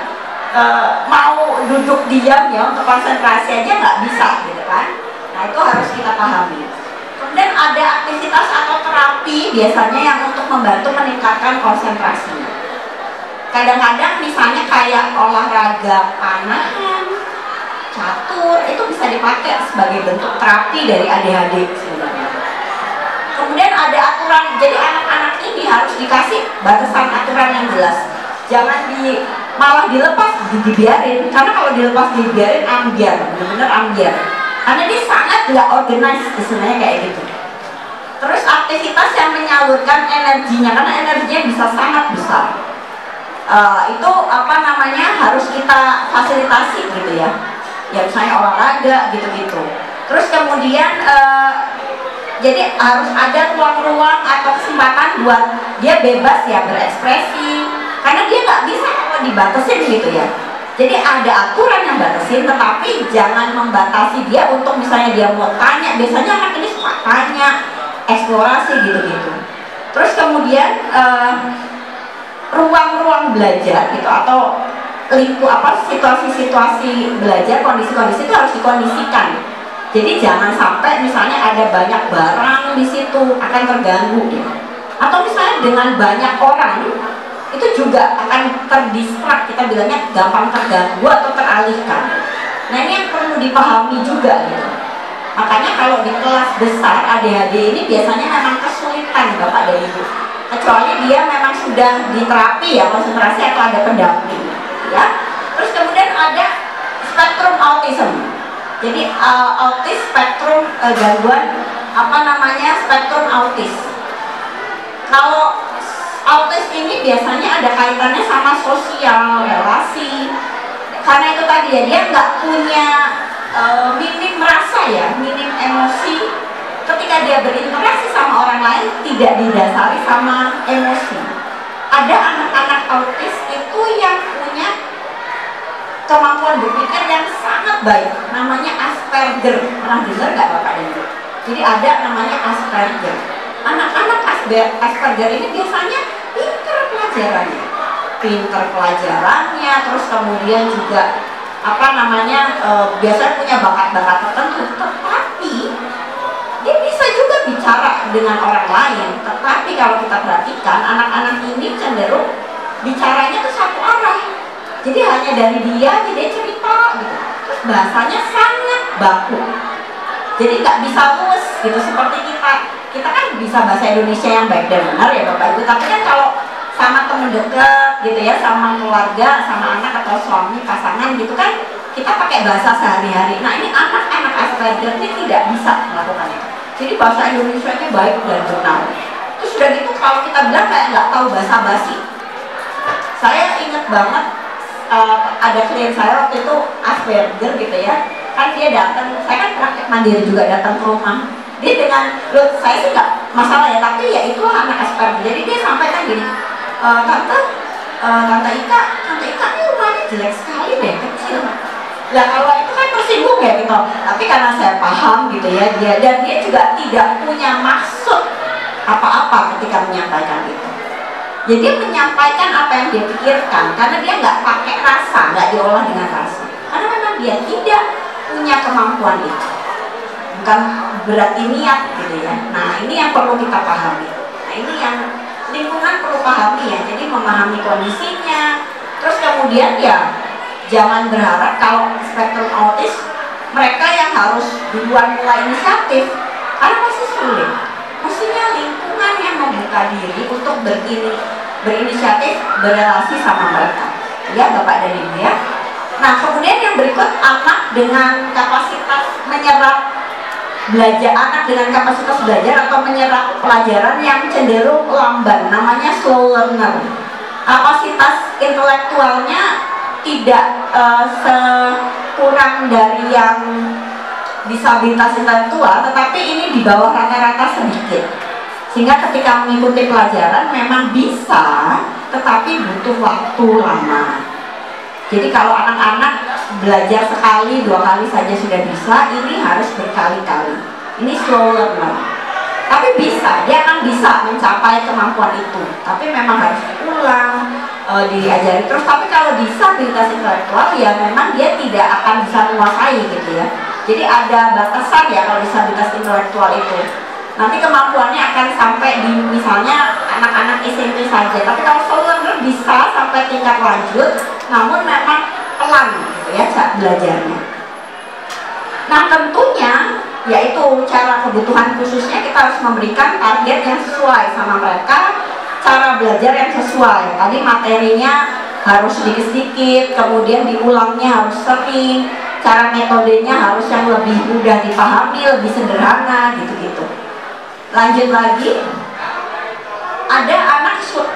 Mau duduk diam ya untuk konsentrasi aja nggak bisa gitu kan. Nah itu harus kita pahami. Kemudian ada aktivitas atau terapi biasanya yang untuk membantu meningkatkan konsentrasi. Kadang-kadang misalnya kayak olahraga panahan, catur, itu bisa dipakai sebagai bentuk terapi dari ADHD sebenarnya. Kemudian ada aturan, jadi anak-anak ini harus dikasih batasan aturan yang jelas. Jangan malah dilepas, dibiarin. Karena kalau dilepas dibiarin ambiar, benar-benar ambiar. Karena dia sangat nggak organize sebenarnya kayak gitu. Terus aktivitas yang menyalurkan energinya, karena energinya bisa sangat besar. Itu apa namanya harus kita fasilitasi gitu ya. Ya misalnya olahraga gitu-gitu. Terus kemudian jadi harus ada ruang-ruang atau kesempatan buat dia bebas ya berekspresi. Karena dia nggak bisa kalau dibatasin gitu ya. Jadi ada aturan yang batasin, tetapi jangan membatasi dia untuk misalnya dia mau tanya. Biasanya anak ini suka tanya, eksplorasi gitu-gitu. Terus kemudian ruang-ruang belajar gitu atau situasi-situasi belajar, kondisi-kondisi itu harus dikondisikan. Jadi jangan sampai misalnya ada banyak barang di situ akan terganggu gitu. Atau misalnya dengan banyak orang itu juga akan terdistrak, kita bilangnya gampang terganggu atau teralihkan. Nah ini yang perlu dipahami juga gitu. Makanya kalau di kelas besar ADHD ini biasanya memang kesulitan Bapak dan Ibu, kecuali dia memang sudah diterapi ya konsentrasi atau ada pendamping ya. Terus kemudian ada spektrum autism. Jadi autis spektrum gangguan apa namanya spektrum autis. Kalau autis ini biasanya ada kaitannya sama sosial, relasi. Karena itu tadi ya, dia nggak punya minim rasa ya, minim emosi. Ketika dia berinteraksi sama orang lain tidak didasari sama emosi. Ada anak-anak autis itu yang punya kemampuan berpikir yang sangat baik, namanya Asperger. Pernah dengar nggak Bapak dan Ibu? Jadi ada namanya Asperger. Anak-anak Asperger ini biasanya pinter pelajarannya, terus kemudian juga apa namanya biasanya punya bakat-bakat tertentu, tetapi dia bisa juga bicara dengan orang lain. Tetapi kalau kita perhatikan anak-anak ini cenderung bicaranya tuh satu arah, jadi hanya dari dia cerita gitu, terus bahasanya sangat baku, jadi nggak bisa luwes gitu seperti kita kan bisa bahasa Indonesia yang baik dan benar ya Bapak Ibu, tapi kan kalau sama temen dekat gitu ya, sama keluarga, sama anak atau suami, pasangan gitu kan kita pakai bahasa sehari-hari. Nah ini anak-anak Asperger ini tidak bisa melakukan itu. Jadi bahasa Indonesianya baik dan benar. Terus udah gitu kalau kita bilang kayak nggak tahu bahasa basi. Saya ingat banget ada klien saya waktu itu Asperger gitu ya. Kan dia datang, saya kan praktek mandiri juga datang ke rumah. Dia dengan, loh saya sih nggak masalah ya, tapi ya itu anak Asperger. Jadi dia sampaikan gini, Tante Ika ini rumahnya jelek sekali deh, kecil. Lah kalau itu kan tersinggung ya gitu. Tapi karena saya paham gitu ya dia, dan dia juga tidak punya maksud apa-apa ketika menyampaikan itu. Jadi dia menyampaikan apa yang dia pikirkan, karena dia nggak pakai rasa, nggak diolah dengan rasa. Karena memang dia tidak punya kemampuan itu. Bukan berarti niat gitu ya. Nah ini yang perlu kita pahami. Nah ini yang lingkungan perlu pahami ya, jadi memahami kondisinya. Terus kemudian ya jangan berharap kalau spektrum autis mereka yang harus duluan mulai inisiatif, karena pasti sulit. Mestinya lingkungan yang membuka diri untuk berinisiatif berelasi sama mereka ya Bapak dan Ibu ya. Nah kemudian yang berikut anak dengan kapasitas menyerap belajar, anak dengan kapasitas belajar atau menyerap pelajaran yang cenderung lamban, namanya slow learner. Kapasitas intelektualnya tidak sekurang dari yang disabilitas intelektual, tetapi ini di bawah rata-rata sedikit, sehingga ketika mengikuti pelajaran memang bisa, tetapi butuh waktu lama. Jadi kalau anak-anak belajar sekali, 2 kali saja sudah bisa, ini harus berkali-kali. Ini slow learner. Tapi bisa, dia akan bisa mencapai kemampuan itu. Tapi memang harus ulang, diajari terus. Tapi kalau disabilitas intelektual ya memang dia tidak akan bisa menguasai gitu ya. Jadi ada batasan ya kalau disabilitas intelektual itu. Nanti kemampuannya akan sampai di misalnya anak-anak SMP saja. Tapi kalau slow learner bisa sampai tingkat lanjut, namun memang pelan gitu ya belajarnya. Nah tentunya yaitu cara kebutuhan khususnya kita harus memberikan target yang sesuai sama mereka, cara belajar yang sesuai. Tadi materinya harus sedikit-sedikit, kemudian diulangnya harus sering, cara metodenya harus yang lebih mudah dipahami, lebih sederhana gitu-gitu. Lanjut lagi, ada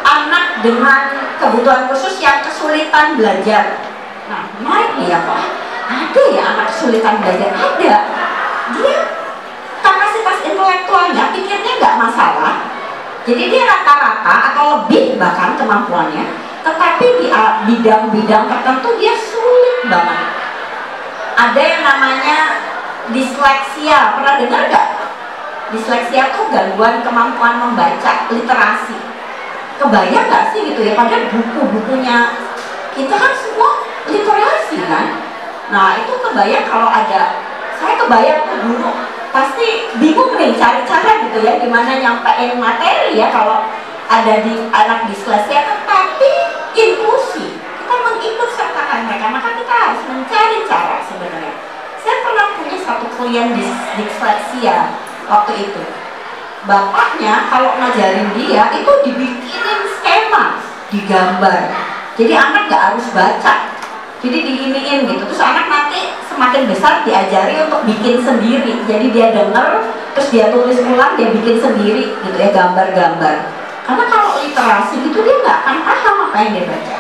anak dengan kebutuhan khusus yang kesulitan belajar. Nah, menarik nih ya Pak. Ada ya anak kesulitan belajar? Ada. Dia kapasitas intelektualnya, pikirnya nggak masalah. Jadi dia rata-rata atau lebih bahkan kemampuannya, tetapi di bidang-bidang tertentu dia sulit banget. Ada yang namanya disleksia. Pernah dengar nggak? Disleksia tuh gangguan kemampuan membaca, literasi. Kebayang nggak sih gitu ya, padahal buku-bukunya kita kan semua literasi kan. Nah itu kebayang kalau ada, saya kebayang tuh dulu pasti bingung nih cari cara gitu ya gimana nyampein materi ya kalau ada di anak disleksia. Tetapi inklusi, kita mengikut sertakan mereka, maka kita harus mencari cara sebenarnya. Saya pernah punya satu klien disleksia. Waktu itu bapaknya kalau ngajarin dia itu dibikinin skema, digambar, jadi anak nggak harus baca, jadi diiniin gitu. Terus anak nanti semakin besar diajari untuk bikin sendiri, jadi dia denger terus dia tulis ulang, dia bikin sendiri gitu ya, gambar-gambar. Karena kalau literasi gitu dia nggak akan paham apa yang dia baca.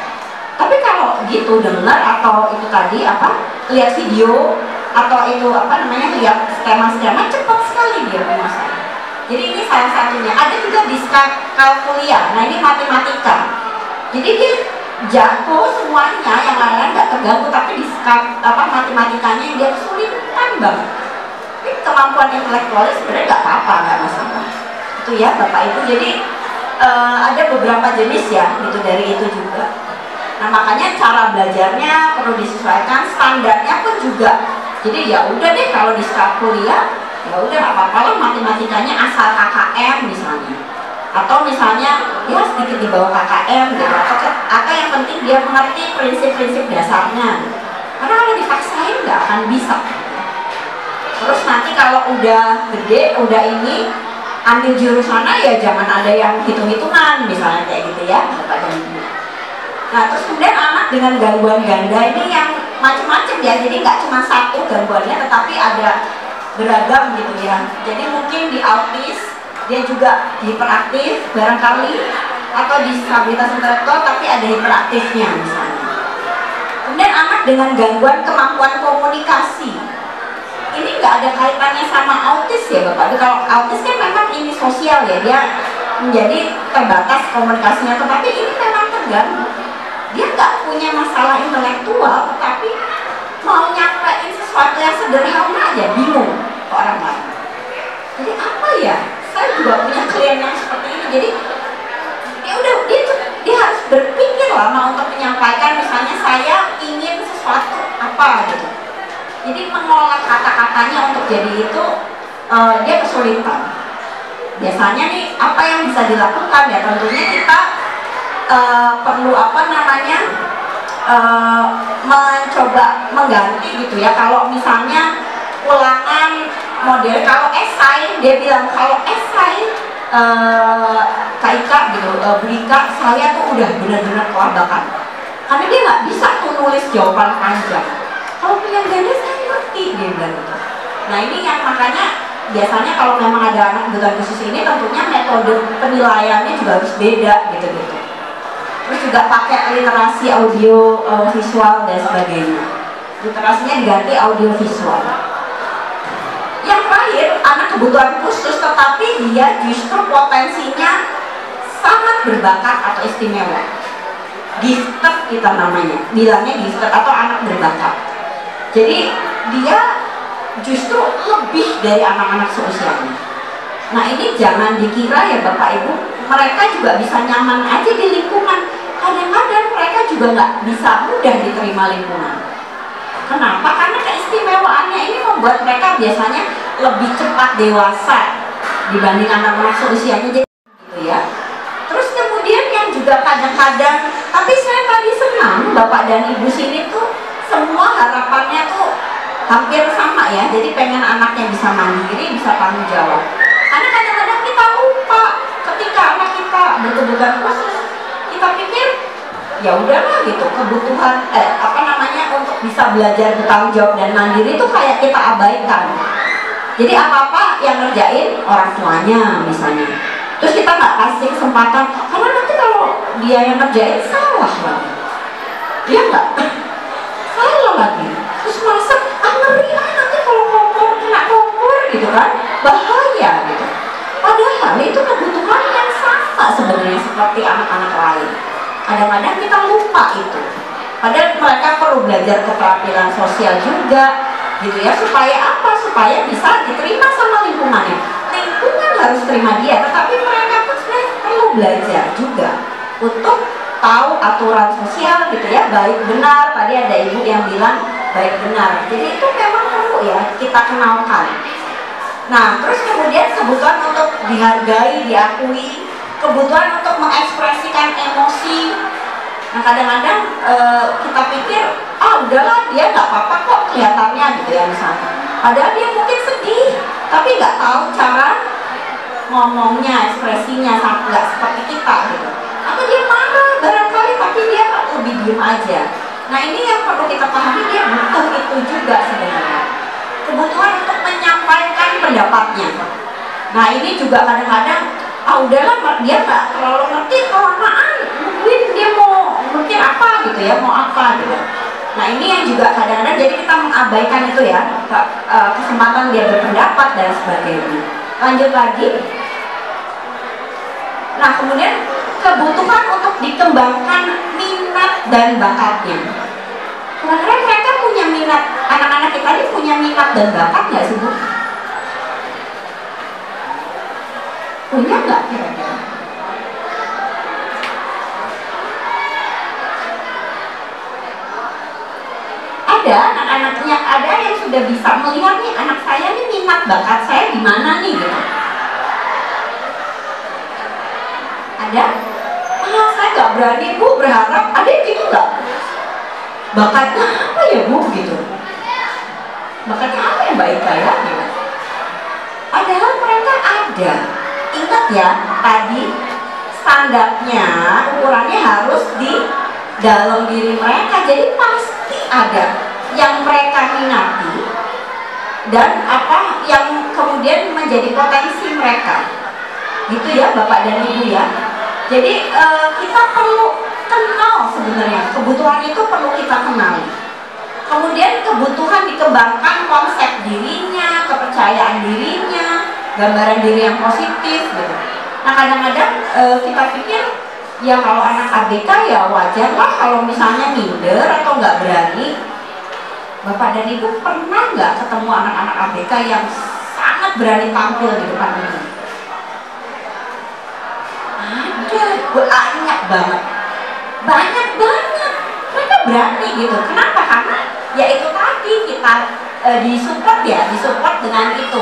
Tapi kalau gitu dengar atau itu tadi apa, lihat video atau itu apa namanya, lihat skema-skema, cepat sekali dia menguasai. Jadi ini salah satunya. Ada juga diskalkulia. Nah ini matematika. Jadi dia jago semuanya, yang lain-lain nggak terganggu, tapi matematikanya yang dia kesulitan banget. Tapi kemampuan intelektualnya sebenarnya nggak apa-apa, nggak masalah. Itu ya Bapak Ibu. Jadi ada beberapa jenis ya, gitu dari itu juga. Nah makanya cara belajarnya perlu disesuaikan, standarnya pun juga. Jadi ya udah deh kalau di kuliah ya udah apa-apa lah matematikanya asal KKM misalnya, atau misalnya ya sedikit di bawah KKM gitu, atau yang penting dia mengerti prinsip-prinsip dasarnya. Karena kalau dipaksain nggak akan bisa. Terus nanti kalau udah gede, udah ini ambil jurusannya ya jangan ada yang hitung-hitungan misalnya kayak gitu ya Bapak dan Ibu. Nah terus kemudian anak dengan gangguan ganda ini yang macam-macam ya, jadi nggak cuma satu gangguannya tetapi ada beragam gitu ya. Jadi mungkin di autis dia juga hiperaktif barangkali, atau disabilitas intelektual tapi ada hiperaktifnya misalnya. Kemudian anak dengan gangguan kemampuan komunikasi, ini nggak ada kaitannya sama autis ya Bapak. Kalau autis kan memang ini sosial ya, dia menjadi terbatas komunikasinya, tetapi ini memang terganggu. Dia nggak punya masalah intelektual, tetapi mau nyampein sesuatu yang sederhana aja bingung ke orang lain. Jadi apa ya? Saya juga punya klien yang seperti ini. Jadi ya udah dia harus berpikir lama untuk menyampaikan, misalnya saya ingin sesuatu apa gitu. Jadi mengolah kata-katanya untuk jadi itu dia kesulitan. Biasanya nih apa yang bisa dilakukan ya, tentunya kita perlu apa namanya mencoba mengganti gitu ya. Kalau misalnya ulangan model, kalau esai dia bilang kalau esai Kak Ika gitu, Bu Ika saya tuh udah benar-benar kelabakan karena dia nggak bisa tuh nulis jawaban panjang. Kalau punya ganda saya ngerti dia bilang gitu. Nah ini yang makanya biasanya kalau memang ada anak kebutuhan khusus ini tentunya metode penilaiannya juga harus beda gitu-gitu. Terus juga pakai literasi audio visual dan sebagainya. Literasinya diganti audio visual. Yang terakhir, anak kebutuhan khusus tetapi dia justru potensinya sangat berbakat atau istimewa. gifted kita namanya, bilangnya gifted atau anak berbakat. Jadi dia justru lebih dari anak-anak seusianya. Nah ini jangan dikira ya Bapak Ibu, mereka juga bisa nyaman aja di lingkungan. Kadang-kadang mereka juga nggak bisa mudah diterima lingkungan. Kenapa? Karena keistimewaannya ini membuat mereka biasanya lebih cepat dewasa dibanding anak-anak seusianya, jadi gitu ya. Terus kemudian yang juga kadang-kadang, tapi saya tadi senang Bapak dan Ibu sini tuh semua harapannya tuh hampir sama ya. Jadi pengen anaknya bisa mandiri, bisa tanggung jawab. Karena kadang-kadang kita lupa ketika anak kita berkebutuhan khusus, kita pikir ya udahlah gitu, kebutuhan untuk bisa belajar bertanggung jawab dan mandiri itu kayak kita abaikan. Jadi apa-apa yang ngerjain orang tuanya misalnya, terus kita nggak kasih kesempatan, karena nanti kalau dia yang ngerjain salah lagi, dia nggak salah lagi, terus merasa ngeri nanti kalau kompor kena kompor gitu kan, bahaya gitu. Padahal itu kebutuhan yang sama sebenarnya seperti anak-anak lain. Kadang-kadang kita lupa itu. Padahal mereka perlu belajar keterampilan sosial juga, gitu ya. Supaya apa? Supaya bisa diterima sama lingkungannya. Lingkungan harus terima dia, tetapi mereka pun sebenarnya perlu belajar juga untuk tahu aturan sosial, gitu ya. Baik benar. Tadi ada ibu yang bilang baik benar. Jadi itu memang perlu ya kita kenalkan. Nah, terus kemudian kebutuhan untuk dihargai, diakui, kebutuhan untuk mengekspresikan emosi. Nah, kadang-kadang kita pikir, udahlah dia nggak apa-apa kok kelihatannya gitu ya misalnya. Padahal dia mungkin sedih, tapi nggak tahu cara ngomongnya, ekspresinya, nggak seperti kita gitu. Atau dia marah barangkali, tapi dia lebih diem aja. Nah, ini yang perlu kita pahami, dia butuh itu juga sebenarnya. Kebutuhan untuk menyampaikan pendapatnya. Nah, ini juga kadang-kadang udahlah dia nggak terlalu ngerti, kelamaan mungkin dia mau mungkin apa gitu ya, mau apa gitu. Nah, ini yang juga kadang-kadang jadi kita mengabaikan itu ya, kesempatan dia berpendapat dan sebagainya. Lanjut lagi. Nah, kemudian kebutuhan untuk dikembangkan minat dan bakatnya. Kira-kira mereka punya minat, anak-anak kita ini punya minat dan bakat nggak sih Bu? Punya nggak kira-kira? Ada anak-anaknya, ada yang sudah bisa melihat nih anak saya nih minat bakat saya di mana nih gitu. Ada? Saya nggak berani Bu, berharap ada yang gitu nggak? Bakatnya apa ya Bu gitu? Bakatnya apa yang baik kayak gitu? Padahal mereka ada. Ingat ya, tadi standarnya, ukurannya harus di dalam diri mereka. Jadi pasti ada yang mereka minati dan apa yang kemudian menjadi potensi mereka. Gitu ya Bapak dan Ibu ya. Jadi kita perlu kenal sebenarnya, kebutuhan itu perlu kita kenali. Kemudian kebutuhan dikembangkan konsep dirinya, kepercayaan dirinya, gambaran diri yang positif gitu. Nah, kadang-kadang kita pikir ya kalau anak ABK ya wajar lah kalau misalnya minder atau nggak berani. Bapak dan Ibu pernah nggak ketemu anak-anak ABK yang sangat berani tampil di depan umum? Ada, banyak banget. Banyak banget. Mereka berani gitu. Kenapa? Karena ya itu tadi kita disupport ya, disupport dengan itu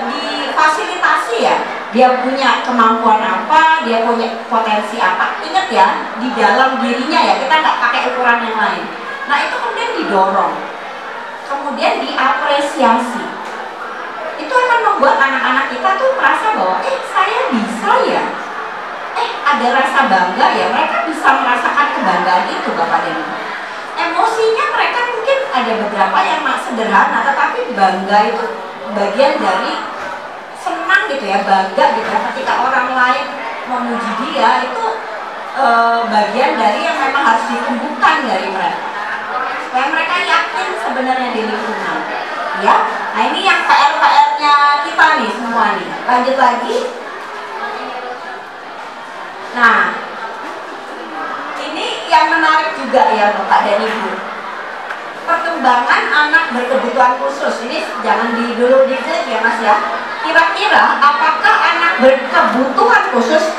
difasilitasi ya. Dia punya kemampuan apa, dia punya potensi apa. Ingat ya, di dalam dirinya ya, kita nggak pakai ukuran yang lain. Nah, itu kemudian didorong, kemudian diapresiasi. Itu akan membuat anak-anak kita tuh merasa bahwa saya bisa ya, ada rasa bangga ya. Mereka bisa merasakan kebanggaan itu Bapak dan Ibu. Emosinya mereka mungkin ada beberapa yang sederhana, tetapi bangga itu bagian dari senang gitu ya, bangga gitu ya. Ketika orang lain memuji dia, itu bagian dari yang memang harus ditumbuhkan dari mereka, supaya mereka yakin sebenarnya di lingkungan ya. Nah, ini yang PR-nya kita nih semua nih. Lanjut lagi. Nah, juga ya Bapak dan Ibu. Perkembangan anak berkebutuhan khusus ini jangan dulu diklik ya Mas ya. Kira-kira apakah anak berkebutuhan khusus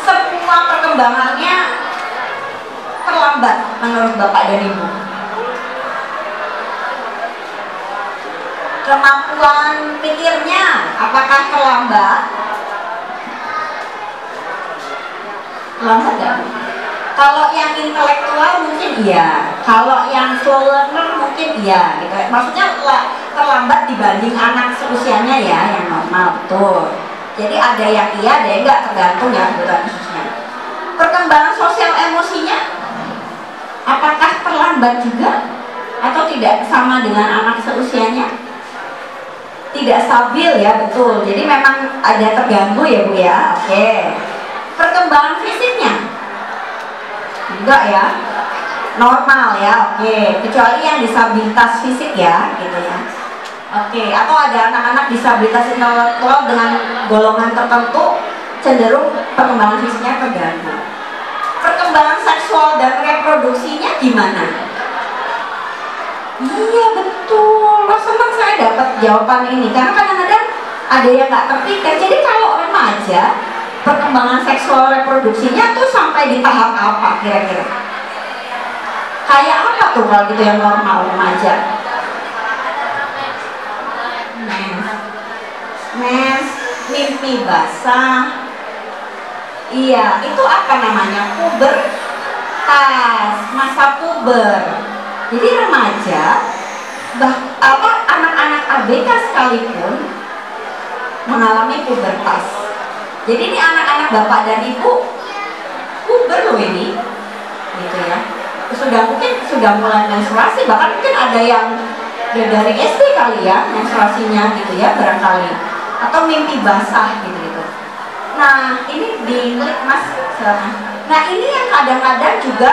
semua perkembangannya terlambat menurut Bapak dan Ibu? Kemampuan pikirnya apakah terlambat? Lambat nggak? Kalau yang intelektual mungkin iya, kalau yang slow learner mungkin iya, gitu. Maksudnya terlambat dibanding anak seusianya ya, yang normal, betul. Jadi ada yang iya, ada yang enggak, tergantung ya kebutuhan khususnya. Perkembangan sosial emosinya, apakah terlambat juga atau tidak sama dengan anak seusianya? Tidak stabil ya, betul. Jadi memang ada terganggu ya Bu ya. Oke. Perkembangan fisiknya enggak ya, normal ya, oke, kecuali yang disabilitas fisik ya, gitu ya. Oke, atau ada anak-anak disabilitas intelektual dengan golongan tertentu cenderung perkembangan fisiknya terganggu. Perkembangan seksual dan reproduksinya gimana? Iya betul, loh senang saya dapat jawaban ini karena kadang-kadang ada yang nggak terpikir. Jadi kalau remaja perkembangan seksual reproduksinya tuh sampai di tahap apa kira-kira? Kayak apa tuh kalau gitu yang normal remaja? Mens, mimpi basah. Iya, itu apa namanya? Pubertas, masa puber. Jadi remaja, anak-anak ABK sekalipun mengalami pubertas. Jadi ini anak-anak Bapak dan Ibu puber loh ini, gitu ya. Mungkin sudah mulai menstruasi, bahkan mungkin ada yang dari SD kali ya menstruasinya gitu ya barangkali, atau mimpi basah gitu. Nah ini diklik Mas. Nah ini yang kadang-kadang juga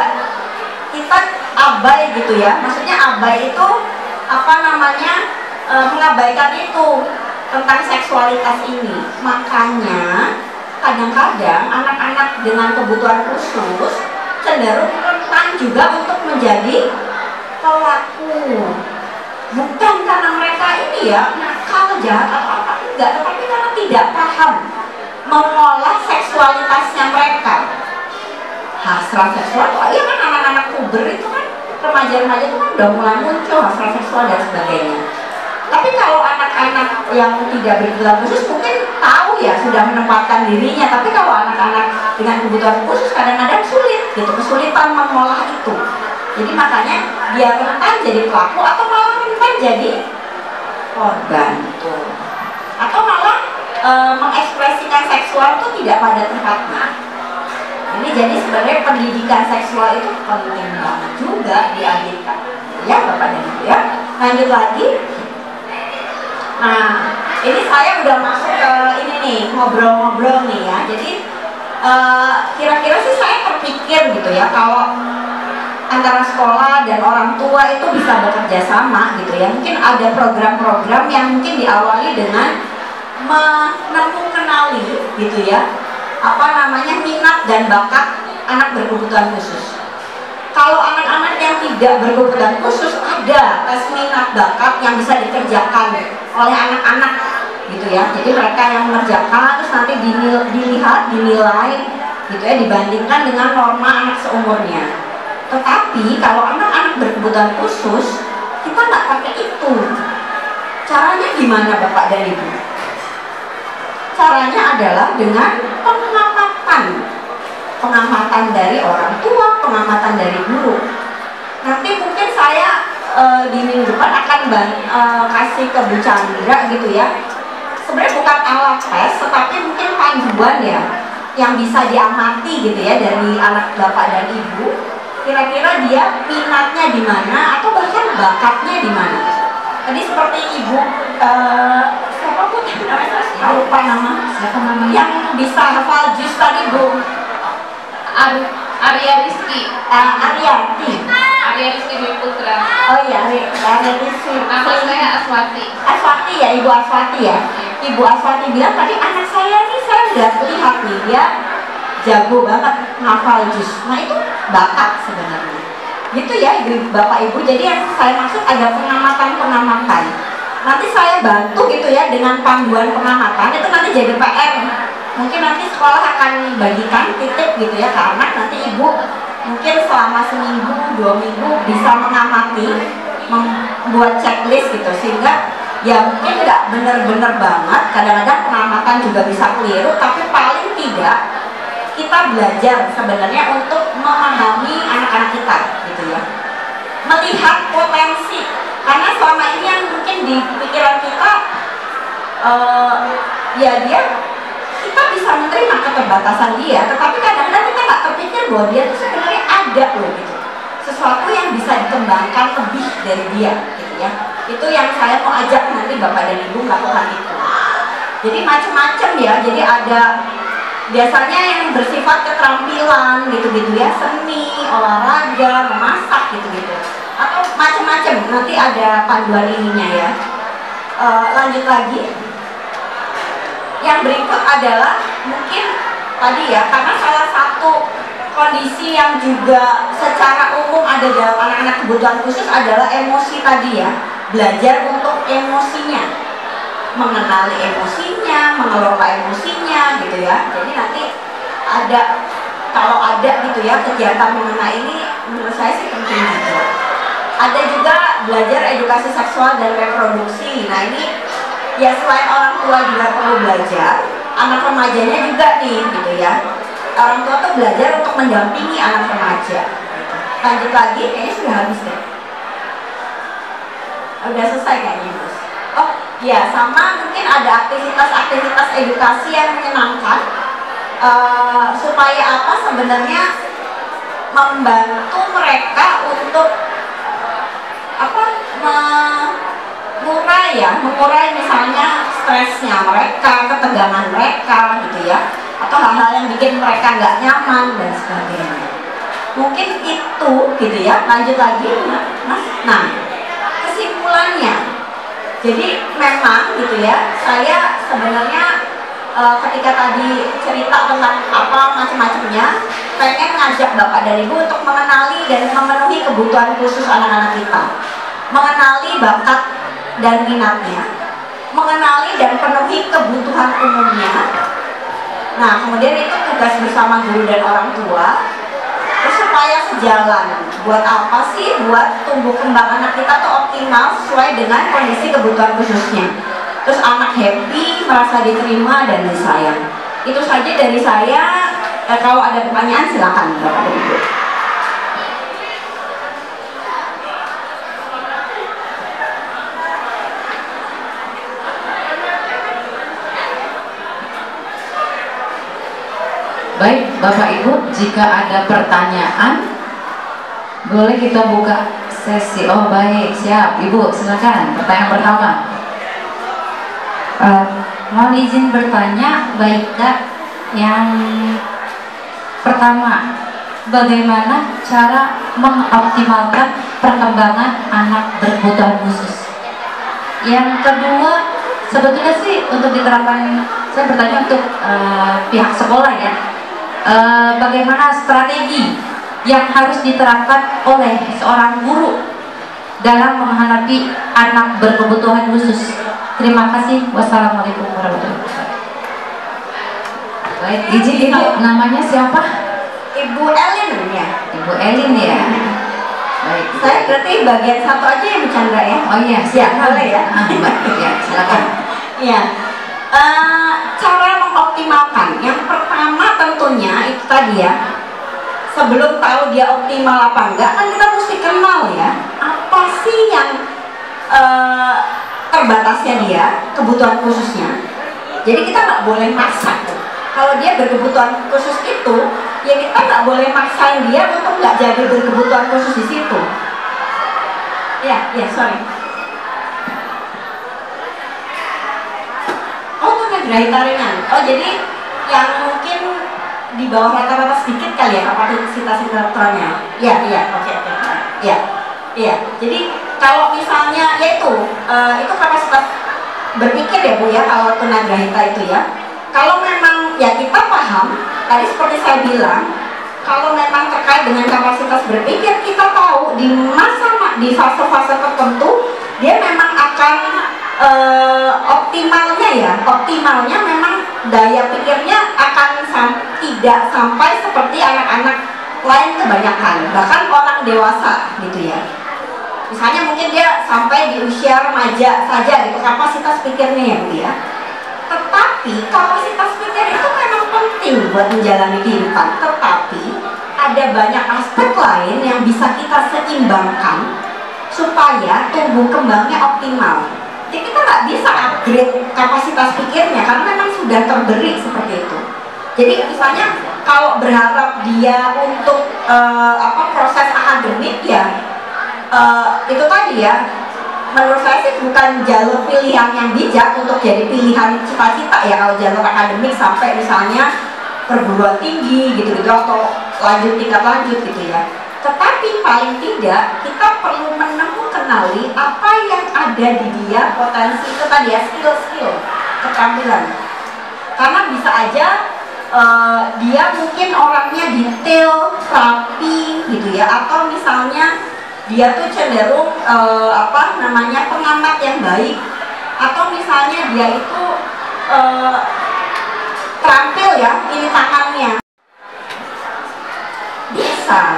kita abai gitu ya. Maksudnya abai itu apa namanya, mengabaikan itu tentang seksualitas ini. Makanya kadang-kadang anak-anak dengan kebutuhan khusus cenderung rentan juga untuk menjadi pelaku. Bukan karena mereka ini ya nakal, jahat atau apa, enggak, tetapi karena tidak paham mengolah seksualitasnya mereka. Hasrat seksual, iya kan anak-anak puber itu kan, remaja-remaja itu kan udah mulai muncul hasrat seksual dan sebagainya. Tapi kalau anak-anak yang tidak berkebutuhan khusus mungkin tahu ya, sudah menempatkan dirinya. Tapi kalau anak-anak dengan kebutuhan khusus kadang-kadang sulit gitu, kesulitan mengolah itu. Jadi makanya dia rentan jadi pelaku atau malah rentan jadi korban tuh. Atau malah mengekspresikan seksual itu tidak pada tempatnya. Ini jadi sebenarnya pendidikan seksual itu penting banget juga dihadirkan. Ya Bapak dan Ibu ya. Lanjut lagi. Nah, ini saya udah masuk ke ini nih, ngobrol-ngobrol nih ya. Jadi kira-kira sih saya terpikir gitu ya, kalau antara sekolah dan orang tua itu bisa bekerja sama gitu ya. Mungkin ada program-program yang mungkin diawali dengan mengenali gitu ya, apa namanya, minat dan bakat anak berkebutuhan khusus. Kalau anak-anak yang tidak berkebutuhan khusus ada tes minat bakat yang bisa dikerjakan oleh anak-anak gitu ya. Jadi mereka yang mengerjakan terus nanti dilihat, dinilai gitu ya, dibandingkan dengan norma anak seumurnya. Tetapi kalau anak-anak berkebutuhan khusus kita nggak pakai itu. Caranya gimana Bapak dan Ibu? Caranya adalah dengan pengamatan dari orang tua, pengamatan dari guru. Nanti mungkin saya di minggu depan akan kasih ke Bu Chandra gitu ya. Sebenarnya bukan alat tes, tetapi mungkin panduan ya yang bisa diamati gitu ya dari anak Bapak dan Ibu. Kira-kira dia minatnya di mana atau bahkan bakatnya di mana. Tadi seperti Ibu siapa pun namanya, lupa siapa namanya yang bisa hafal juz tadi Bu. Arya Rizky. Arya Rizky Dwi Putra. Oh iya, Arya Rizky. Nama saya Aswati. Aswati ya, Ibu Aswati ya. Ibu Aswati bilang tadi anak saya nih, saya udah lihat nih dia jago banget ngafal juz. Nah itu bakat sebenarnya. gitu ya Bapak Ibu. Jadi yang saya maksud ada pengamatan. Nanti saya bantu gitu ya dengan panduan pengamatan, itu nanti jadi PR. Mungkin nanti sekolah akan bagikan titik gitu ya, karena nanti Ibu mungkin selama seminggu, 2 minggu bisa mengamati, membuat checklist gitu, sehingga ya mungkin nggak bener-bener banget, kadang-kadang pengamatan juga bisa keliru, tapi paling tidak kita belajar sebenarnya untuk memahami anak-anak kita gitu ya, melihat potensi, karena selama ini yang mungkin di pikiran kita ya kita bisa menerima keterbatasan dia, tetapi kadang-kadang kita nggak terpikir bahwa dia itu sebenarnya ada loh gitu, sesuatu yang bisa dikembangkan lebih dari dia gitu ya. Itu yang saya mau ajak nanti Bapak dan Ibu melakukan itu. Jadi macam-macam ya, jadi ada biasanya yang bersifat keterampilan gitu-gitu ya, seni, olahraga, memasak gitu-gitu, atau macam-macam, nanti ada panduan ininya ya. Lanjut lagi, yang berikut adalah mungkin tadi ya, karena salah satu kondisi yang juga secara umum ada dalam anak-anak kebutuhan khusus adalah emosi tadi ya, belajar untuk emosinya, mengenali emosinya, mengelola emosinya gitu ya. Jadi nanti ada, kalau ada gitu ya kegiatan mengenai ini, menurut saya sih penting juga. Ada juga belajar edukasi seksual dan reproduksi. Nah ini ya selain orang tua juga perlu belajar, anak remajanya juga nih gitu ya. Orang tua tuh belajar untuk mendampingi anak remaja. Lanjut lagi, kayaknya sudah habis deh. Udah selesai kayaknya Gus. Oh ya, sama mungkin ada aktivitas-aktivitas edukasi yang menyenangkan, supaya apa sebenarnya membantu mereka untuk apa, mengurai misalnya stresnya mereka, ketegangan mereka gitu ya, atau hal-hal yang bikin mereka nggak nyaman dan sebagainya. Mungkin itu gitu ya. Lanjut lagi Mas. Nah, kesimpulannya, jadi memang gitu ya, saya sebenarnya ketika tadi cerita tentang apa macam-macamnya, pengen ngajak Bapak dan Ibu untuk mengenali dan memenuhi kebutuhan khusus anak-anak kita, mengenali bakat dan minatnya, mengenali dan penuhi kebutuhan umumnya. Nah, kemudian itu tugas bersama guru dan orang tua, terus supaya sejalan. Buat apa sih? Buat tumbuh kembang anak kita tuh optimal sesuai dengan kondisi kebutuhan khususnya. Terus anak happy, merasa diterima dan disayang. Itu saja dari saya. Kalau ada pertanyaan silakan Bapak dan Ibu. Baik, Bapak Ibu, jika ada pertanyaan, boleh kita buka sesi. Oh baik, siap. Ibu, silakan. Pertanyaan pertama. Mohon izin bertanya, baik Kak. Yang pertama, bagaimana cara mengoptimalkan perkembangan anak berkebutuhan khusus? Yang kedua, sebetulnya sih untuk diterapkan, saya bertanya untuk pihak sekolah ya. Bagaimana strategi yang harus diterapkan oleh seorang guru dalam menghadapi anak berkebutuhan khusus? Terima kasih. Wassalamualaikum warahmatullahi wabarakatuh. Baik, izin Ibu, namanya siapa? Ibu Elin ya. Ibu Elin ya. Baik. Saya berarti bagian satu aja yang bercanda ya. Oh iya, silakan. Boleh ya. Mbak, ya, silakan. Iya. Cara mengoptimalkan, yang pertama tentunya itu tadi ya, sebelum tahu dia optimal apa enggak, kan kita mesti kenal ya, apa sih yang terbatasnya dia, kebutuhan khususnya. Jadi kita nggak boleh maksa. Kalau dia berkebutuhan khusus itu, ya kita nggak boleh maksain dia untuk nggak jadi berkebutuhan khusus di situ. Ya, sorry. Oh, itu tunagrahita ringan. Oh, jadi yang mungkin di bawah rata-rata sedikit kali ya kapasitas intelektualnya. Iya, oke. Iya. Jadi kalau misalnya itu kapasitas berpikir ya Bu ya, kalau tunagrahita itu ya. Kalau memang ya kita paham, tadi seperti saya bilang, kalau memang terkait dengan kapasitas berpikir, kita tahu di fase-fase tertentu dia memang akan optimalnya memang daya pikirnya akan tidak sampai seperti anak-anak lain kebanyakan, bahkan orang dewasa gitu ya. Misalnya mungkin dia sampai di usia remaja saja gitu kapasitas pikirnya ya Bu ya. Tetapi kapasitas pikir itu memang penting buat menjalani kehidupan. Tetapi ada banyak aspek lain yang bisa kita seimbangkan supaya tumbuh kembangnya optimal. Jadi kita nggak bisa upgrade kapasitas pikirnya karena memang sudah terberi seperti itu. Jadi misalnya kalau berharap dia untuk proses akademik ya itu tadi ya, menurut saya sih bukan jalur pilihan yang bijak untuk jadi pilihan cita-cita ya kalau jalur akademik sampai misalnya perguruan tinggi gitu-gitu atau tingkat lanjut gitu ya. Tetapi paling tidak kita perlu kenali apa yang ada di dia, potensi itu tadi ya, skill-skill, keterampilan. Karena bisa aja dia mungkin orangnya detail, rapi gitu ya, atau misalnya dia tuh cenderung pengamat yang baik, atau misalnya dia itu terampil ya ini tangannya.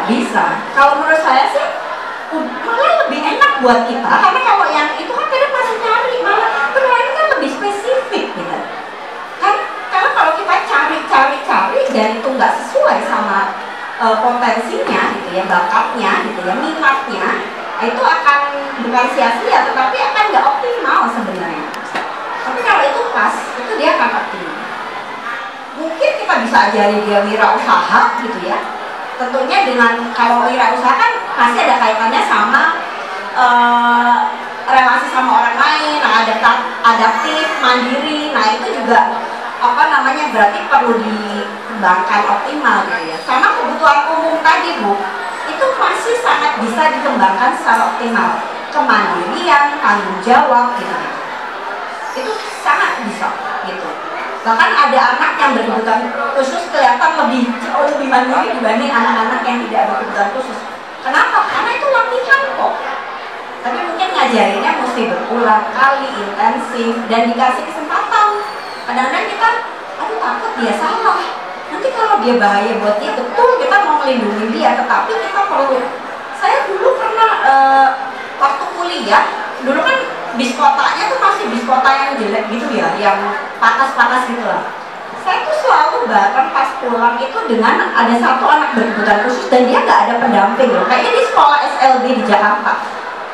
Bisa. Kalau menurut saya sih malah lebih enak buat kita, karena kalau yang itu kan kita masih cari, malah berlain kan lebih spesifik gitu kan. Karena kalau kita cari dan itu nggak sesuai sama potensinya gitu ya, bakatnya gitu ya, minatnya, itu akan bukan sia-sia tetapi akan nggak optimal sebenarnya. Tapi kalau itu pas, itu dia akan optimal. Mungkin kita bisa ajari dia wirausaha gitu ya. Tentunya dengan kalau wirausaha kan pasti ada kaitannya sama relasi sama orang lain, adaptif, mandiri. Nah itu juga berarti perlu dikembangkan optimal gitu ya. Sama kebutuhan umum tadi Bu, itu masih sangat bisa dikembangkan secara optimal. Kemandirian, tanggung jawab gitu. Itu sangat bisa gitu. Bahkan ada anak yang berkebutuhan khusus kelihatan lebih mandiri dibanding anak-anak yang tidak berkebutuhan khusus. Kenapa? Karena itu latihan kok. Tapi mungkin ngajarinnya mesti berulang kali, intensif, dan dikasih kesempatan. Kadang-kadang kita, takut dia salah. Nanti kalau dia bahaya buat dia, betul kita mau melindungi dia, tetapi kita perlu. Saya dulu pernah waktu kuliah, dulu kan bis kotanya tuh masih bis kota yang jelek gitu ya, yang patas-patas gitu lah. Saya tuh selalu bareng pas pulang itu dengan ada satu anak berkebutuhan khusus dan dia nggak ada pendamping loh. Kayaknya di sekolah SLB di Jakarta.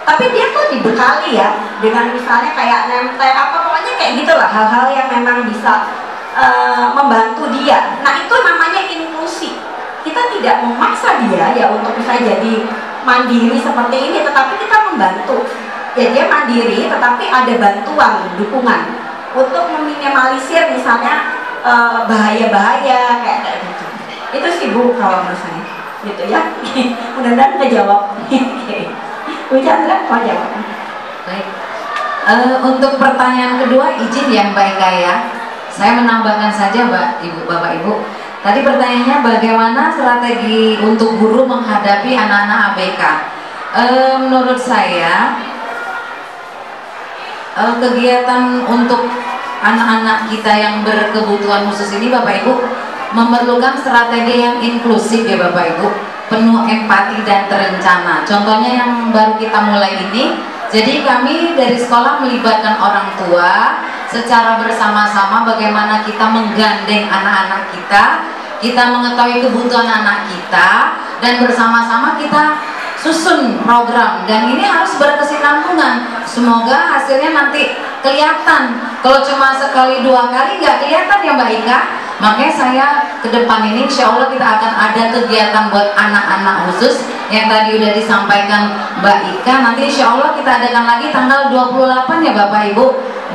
Tapi dia tuh dibekali ya dengan misalnya kayak nempel pokoknya kayak gitulah, hal-hal yang memang bisa membantu dia. Nah itu namanya inklusi. Kita tidak memaksa dia ya untuk bisa jadi mandiri seperti ini, tetapi kita membantu. Ya dia mandiri, tetapi ada bantuan, dukungan untuk meminimalisir misalnya bahaya-bahaya kayak gitu. Itu sih Bu kalau menurut saya, gitu ya. Mudah-mudahan kejawab. Bu Chandra mau jawab? Baik. Untuk pertanyaan kedua izin ya Mbak Eka ya. Saya menambahkan saja Bapak Ibu. Tadi pertanyaannya bagaimana strategi untuk guru menghadapi anak-anak ABK? Menurut saya kegiatan untuk anak-anak kita yang berkebutuhan khusus ini Bapak Ibu memerlukan strategi yang inklusif ya Bapak Ibu, penuh empati dan terencana. Contohnya yang baru kita mulai ini, jadi kami dari sekolah melibatkan orang tua secara bersama-sama bagaimana kita menggandeng anak-anak kita mengetahui kebutuhan anak kita dan bersama-sama kita susun program, dan ini harus berkesinambungan. Semoga hasilnya nanti kelihatan. Kalau cuma sekali dua kali nggak kelihatan ya Mbak Ika. Makanya saya ke depan ini insya Allah kita akan ada kegiatan buat anak-anak khusus yang tadi udah disampaikan Mbak Ika. Nanti insya Allah kita adakan lagi tanggal 28 ya Bapak Ibu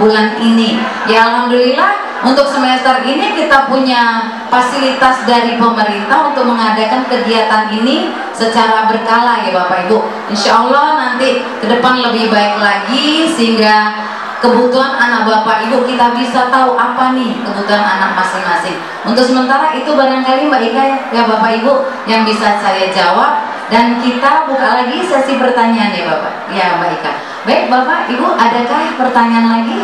bulan ini. Ya Alhamdulillah untuk semester ini kita punya fasilitas dari pemerintah untuk mengadakan kegiatan ini secara berkala ya Bapak Ibu. Insya Allah nanti ke depan lebih baik lagi sehingga kebutuhan anak Bapak Ibu kita bisa tahu apa nih kebutuhan anak masing-masing. Untuk sementara itu barangkali Mbak Ika ya Bapak Ibu yang bisa saya jawab. Dan kita buka lagi sesi pertanyaan ya Bapak. Ya Mbak Ika. Baik Bapak, Ibu, adakah pertanyaan lagi?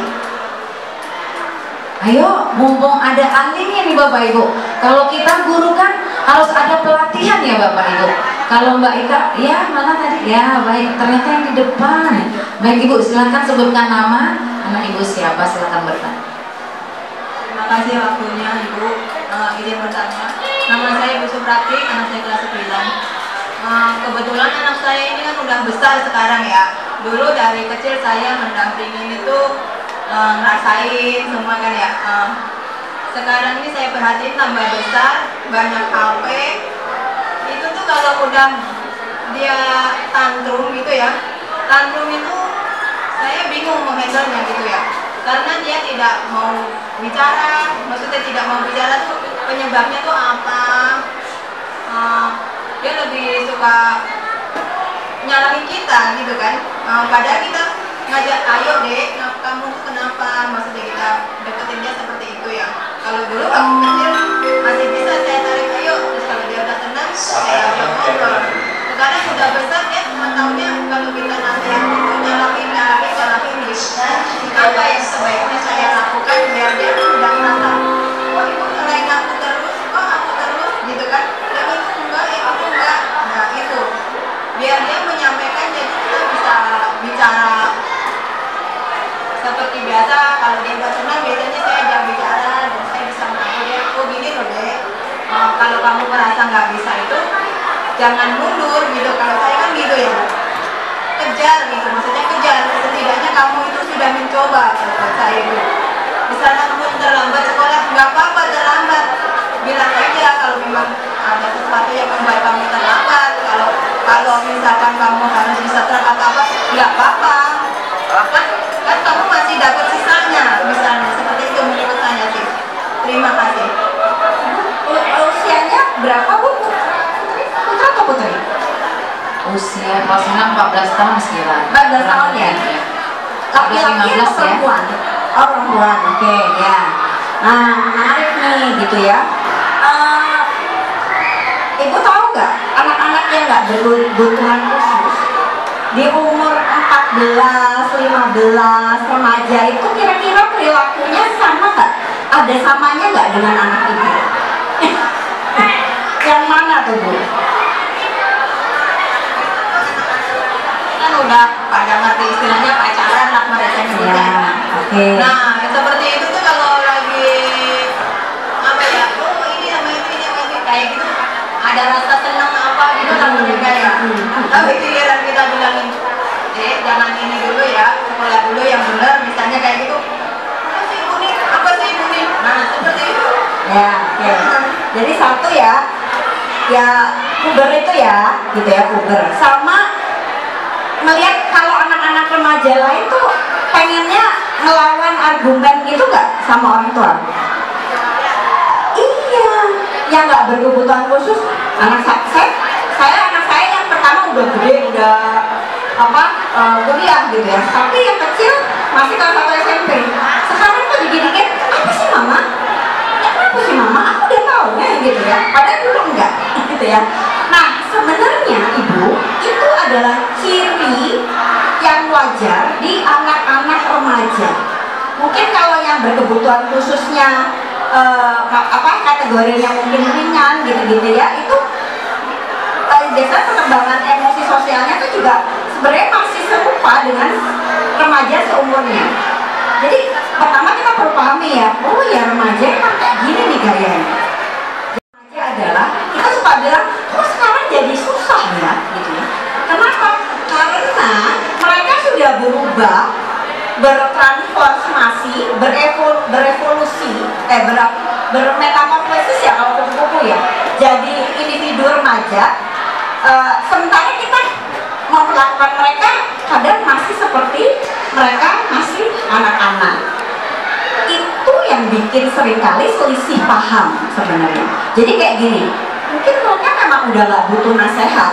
Ayo, mumpung ada ahlinya nih Bapak Ibu. Kalau kita guru kan harus ada pelatihan ya Bapak Ibu. Kalau Mbak Ika, ya mana tadi? Ya baik, ternyata yang di depan. Baik Ibu, silakan sebutkan nama. Anak Ibu siapa? Silakan bertanya. Terima kasih waktunya Ibu. Izin bertanya. Nama saya Ibu Suprati, anak saya kelas 9. Kebetulan anak saya ini kan udah besar sekarang ya. Dulu dari kecil saya mendampingin itu ngerasain semua kan ya. Sekarang ini saya perhatiin tambah besar, banyak HP. Itu tuh kalau udah dia tantrum gitu ya, tantrum itu saya bingung menghandlenya gitu ya. Karena dia tidak mau bicara, maksudnya tidak mau bicara tuh penyebabnya tuh apa? Dia lebih suka nyalahin kita gitu kan. Padahal kita ngajak, ayo dek, kamu tuh kenapa, maksudnya kita deketin dia seperti itu ya. Kalau dulu waktu kecil masih bisa saya tarik, ayo, terus kalau dia udah tenang saya ajak ngobrol. Sekarang udah besar dia mengetahuinya kalau kita nasihat itu nyalahin apa yang sebaiknya saya lakukan biar dia udah merasa, oh itu selain aku terus, oh aku terus gitu kan. Nah itu biar dia menyampaikan, jadi kita bisa bicara seperti biasa. Kalau dia udah tenang biasanya saya ajak bicara dan saya bisa mengatur dia, oh gini loh deh, kalau kamu merasa nggak bisa itu jangan mundur gitu. Kalau saya kan gitu ya, kejar gitu, maksudnya kejar, setidaknya kamu itu sudah mencoba. Kalau saya itu misalnya kamu terlambat sekolah, nggak apa-apa terlambat, bilang aja kalau memang ada sesuatu yang membuat kamu terlambat. Kalau misalkan kamu harus bisa atau apa, nggak apa-apa, kan kamu masih dapat sisanya, misalnya seperti itu menurut saya sih. Terima kasih. Usianya berapa Bu? Putra atau putri? Usia pasangan 14 tahun sekitar. 14 tahun ya? Laki-laki atau perempuan? Oh perempuan, oke ya. Nah menarik nih gitu ya. Ibu tahu nggak anak-anak yang nggak berkebutuhan khusus di umur 14, 15 remaja itu kira-kira perilakunya sama nggak? Ada samanya nggak dengan anak ibu? Yang mana tuh Bu? Kan udah pada ngerti istilahnya pacaran lah mereka juga. Ya, oke. Nah seperti itu tuh kalau lagi apa ya, oh ini sama ini kayak gitu, ada rasa senang apa gitu kan mereka ya. Tapi giliran kita bilangin, dek jangan ini dulu ya, sekolah dulu yang benar, misalnya kayak gitu. Apa sih ibu nih? Nah seperti itu. Ya, oke. Jadi satu ya puber itu ya, gitu ya puber. Sama melihat kalau anak-anak remaja lain tuh pengennya ngelawan argumen gitu nggak sama orang tua? Iya, yang nggak berkebutuhan khusus. Anak saya yang pertama udah gede, udah kuliah gitu ya. Tapi yang kecil masih kelas 1 SMP. Sekarang tuh dikit-dikit, apa sih mama? Kenapa sih mama? Aku udah tahu ya gitu ya. Padahal dulu enggak gitu ya. Nah sebenarnya ibu itu adalah ciri yang wajar di anak-anak remaja. Mungkin kalau yang berkebutuhan khususnya kategorinya mungkin ringan gitu-gitu ya, itu biasanya perkembangan emosi sosialnya itu juga sebenarnya masih serupa dengan remaja seumurnya. Jadi pertama kita perlu pahami ya, oh ya remaja emang kayak gini nih gayanya. Remaja adalah kita suka bilang, kok sekarang jadi susah ya gitu ya. Kenapa? Karena mereka sudah berubah, bertransformasi, berevolusi, bermetamorfosis ya kalau kupu-kupu ya. Jadi individu remaja, sementara kita memperlakukan mereka kadang masih seperti mereka masih anak-anak. Itu yang bikin seringkali selisih paham sebenarnya. Jadi kayak gini, mungkin mereka memang udah gak butuh nasihat,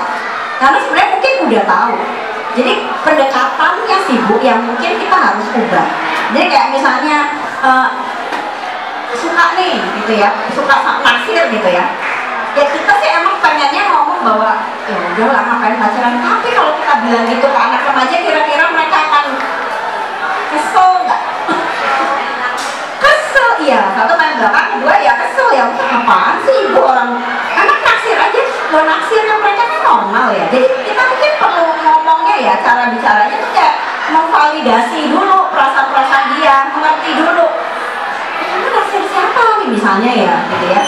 karena sebenarnya mungkin udah tahu. Jadi pendekatannya sih Bu yang mungkin kita harus ubah. Jadi kayak misalnya suka nih gitu ya, suka naksir gitu ya. ya kita sih emang pengennya ngomong bahwa ya udahlah ngapain pacaran, tapi kalau kita bilang gitu ke anak remaja kira-kira mereka akan kesel nggak? Kesel, iya, satu main belakang, kedua ya kesel ya, apaan sih ibu orang anak naksir aja, buat naksirnya mereka kan normal ya. Jadi kita mungkin perlu ngomongnya ya, cara bicaranya tuh kayak memvalidasi dulu perasaan-perasaan dia, mengerti dulu kamu naksir siapa nih misalnya ya, gitu ya,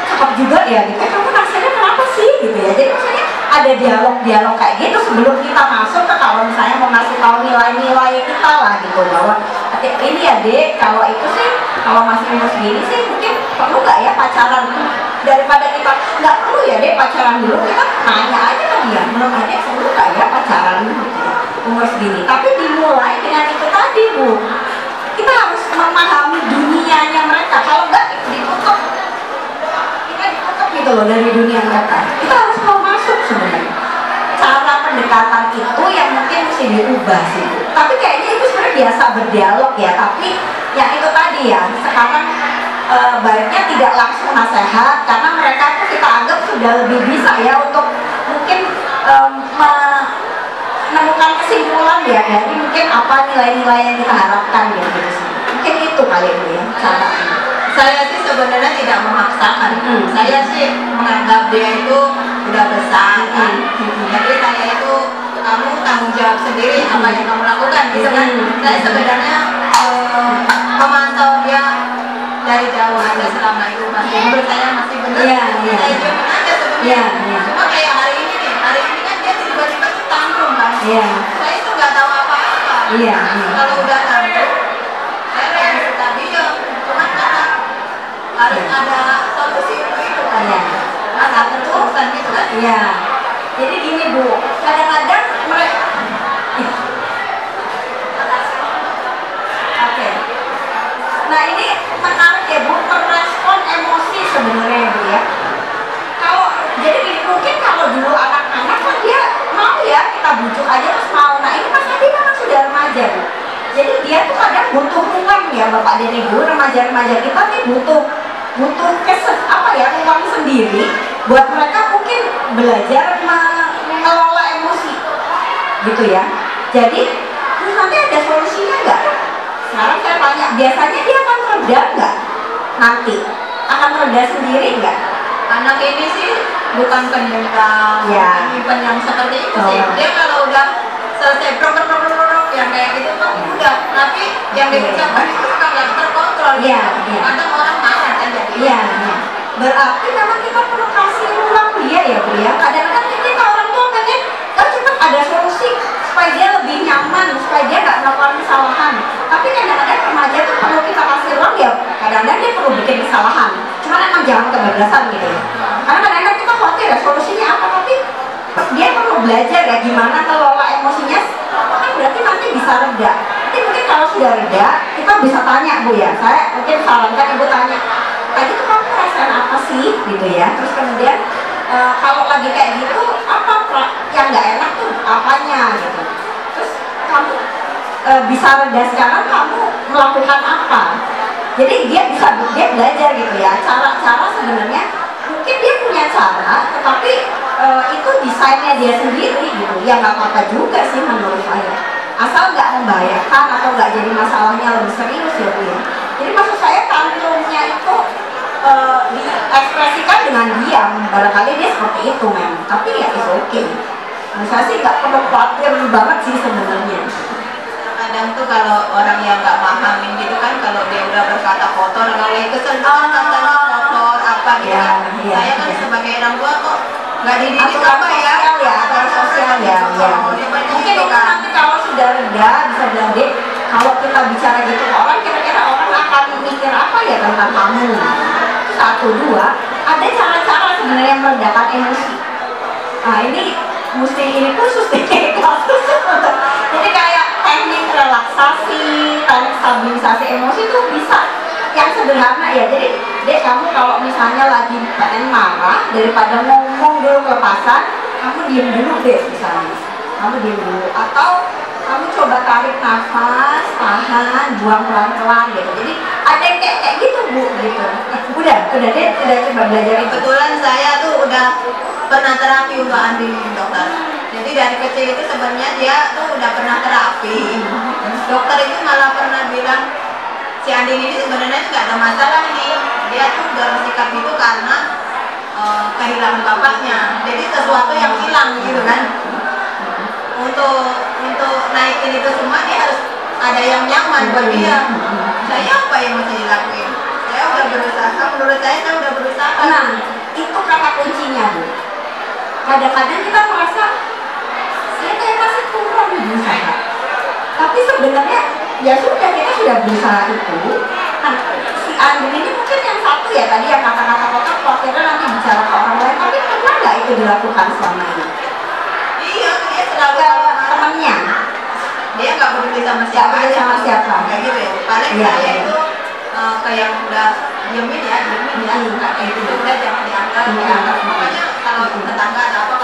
cakep juga ya gitu, kamu naksirnya kenapa sih gitu ya. Jadi maksudnya ada dialog-dialog kayak gitu sebelum kita masuk ke kalau misalnya mau ngasih tahu nilai-nilai kita lah gitu, bahwa ini ya dek, kalau itu sih kalau masih umur segini sih mungkin perlu nggak ya pacaran, daripada kita nggak perlu ya dek pacaran dulu, kita nanya aja ke dia, menurut adek perlu nggak ya pacaran gitu ya umur segini. Tapi dimulai dengan itu tadi bu, kita harus memahami dunianya mereka, kalau nggak ditutup, kita ditutup gitu loh dari dunia mereka. Kita harus mau masuk sebenarnya. Cara pendekatan itu yang mungkin mesti diubah sih. Tapi kayaknya itu sebenarnya biasa berdialog ya. Tapi yang itu tadi ya, sekarang baiknya tidak langsung nasihat, karena mereka tuh kita anggap sudah lebih bisa ya untuk mungkin menemukan kesimpulan ya dari mungkin apa nilai-nilai yang kita harapkan gitu sih. Mungkin itu kali itu ya cara. Saya sih sebenarnya tidak memaksakan. Saya sih menganggap dia itu udah besar kan. Jadi saya itu, kamu tanggung jawab sendiri apa yang kamu lakukan gitu kan. Saya sebenarnya memantau dia dari jauh aja selama itu masih menurut saya masih benar. Saya cuma aja sebenarnya. Cuma kayak hari ini nih, hari ini kan dia tiba-tiba tuh tantrum kan. Saya itu nggak tahu apa-apa. Kalau udah tantrum, saya lagi suka diam. Cuma karena harus ada solusi untuk itu kan. Ada terusan gitu kan. Jadi gini bu, kadang-kadang mereka nah ini menarik ya bu, merespon emosi sebenarnya bu ya. Kalau jadi gini, mungkin kalau dulu anak-anak kan dia mau ya kita bujuk aja terus mau. Nah ini Mas Adi memang sudah remaja bu, jadi dia tuh kadang butuh ruang ya bapak dan ibu, remaja-remaja kita nih butuh apa ya, ruang sendiri buat mereka mungkin belajar mengelola emosi gitu ya. Jadi terus nanti ada solusinya nggak? Sekarang saya tanya, biasanya dia akan reda nggak? Nanti akan reda sendiri nggak? Anak ini sih bukan penyuka, bukan yang seperti itu sih. Dia kalau udah selesai yang kayak gitu tuh udah, tapi yang diucapkan itu suka nggak terkontrol. Kadang orang marah kan jadi. Berarti memang kita perlu kasih ruang dia ya bu ya. Kadang-kadang kita orang tua pengen kan cepat ada solusi supaya dia lebih nyaman, supaya dia nggak melakukan kesalahan. Tapi kadang-kadang remaja tuh perlu kita kasih ruang ya. Kadang-kadang dia perlu bikin kesalahan. Cuma emang jangan kebablasan gitu ya. Karena kadang-kadang kita khawatir ya solusinya apa, tapi dia perlu belajar ya gimana kelola emosinya. Kan berarti nanti bisa reda. Nanti mungkin kalau sudah reda, kita bisa tanya bu ya. Saya mungkin sarankan ibu tanya, tadi tuh kamu perasaan apa sih gitu ya. Terus kemudian kalau lagi kayak gitu apa yang nggak enak tuh apanya gitu. Terus kamu bisa reda sekarang, kamu melakukan apa. Jadi dia belajar gitu ya, cara-cara sebenarnya mungkin dia punya cara, tetapi itu desainnya dia sendiri gitu. Ya nggak apa-apa juga sih menurut saya, asal nggak membahayakan atau nggak jadi masalahnya lebih serius ya bu ya. Jadi maksud saya tantrumnya itu diekspresikan dengan diam, barangkali dia seperti itu memang, tapi ya it's okay. Saya sih nggak perlu khawatir banget sih sebenarnya. Kadang tuh kalau orang yang nggak pahamin gitu kan, kalau dia udah berkata kotor, kalau yang kesel katanya kotor apa gitu kan. Saya kan sebagai orang tua kok nggak dididik apa ya, aturan sosial ya. Mungkin itu nanti kalau sudah reda bisa bilang deh, kalau kita bicara gitu ke orang, kira-kira orang akan mikir apa ya tentang kamu. Satu, dua, ada cara-cara sebenarnya meredakan emosi. Nah ini mesti ini khusus deh, jadi kayak teknik relaksasi, teknik stabilisasi emosi itu bisa yang sederhana ya. Jadi dek, kamu kalau misalnya lagi pengen marah, daripada ngomong dulu kelepasan, kamu diem dulu deh misalnya, kamu diem dulu, atau kamu coba tarik nafas, tahan, buang pelan-pelan gitu. Jadi Ada yang kayak gitu Bu, gitu. Udah deh, udah coba belajar itu. Kebetulan saya tuh udah pernah terapi untuk Andin ini, dokter. Jadi dari kecil itu sebenarnya dia tuh udah pernah terapi. Dokter itu malah pernah bilang si Andin ini sebenarnya nggak ada masalah nih. Dia tuh udah bersikap itu karena kehilangan bapaknya. Jadi sesuatu yang hilang gitu kan. Untuk naikin itu semua dia harus ada yang nyaman buat dia. Saya apa yang mesti dilakuin? Saya udah berusaha, menurut saya udah berusaha. Nah, itu kata kuncinya Bu. Kadang-kadang kita merasa saya kayak masih kurang berusaha. Tapi sebenarnya ya sudah, kita sudah berusaha itu. Nah, si Andin ini mungkin yang satu ya tadi yang kata-kata kotor, akhirnya nanti bicara ke orang lain. Tapi pernah nggak itu dilakukan selama ini? Iya, dia selalu Temannya. Dia nggak peduli sama siapa, kayak gitu ya. Paling saya itu kayak udah diemin ya, kayak gitu udah jangan dianggap. Pokoknya kalau tetangga ada apa,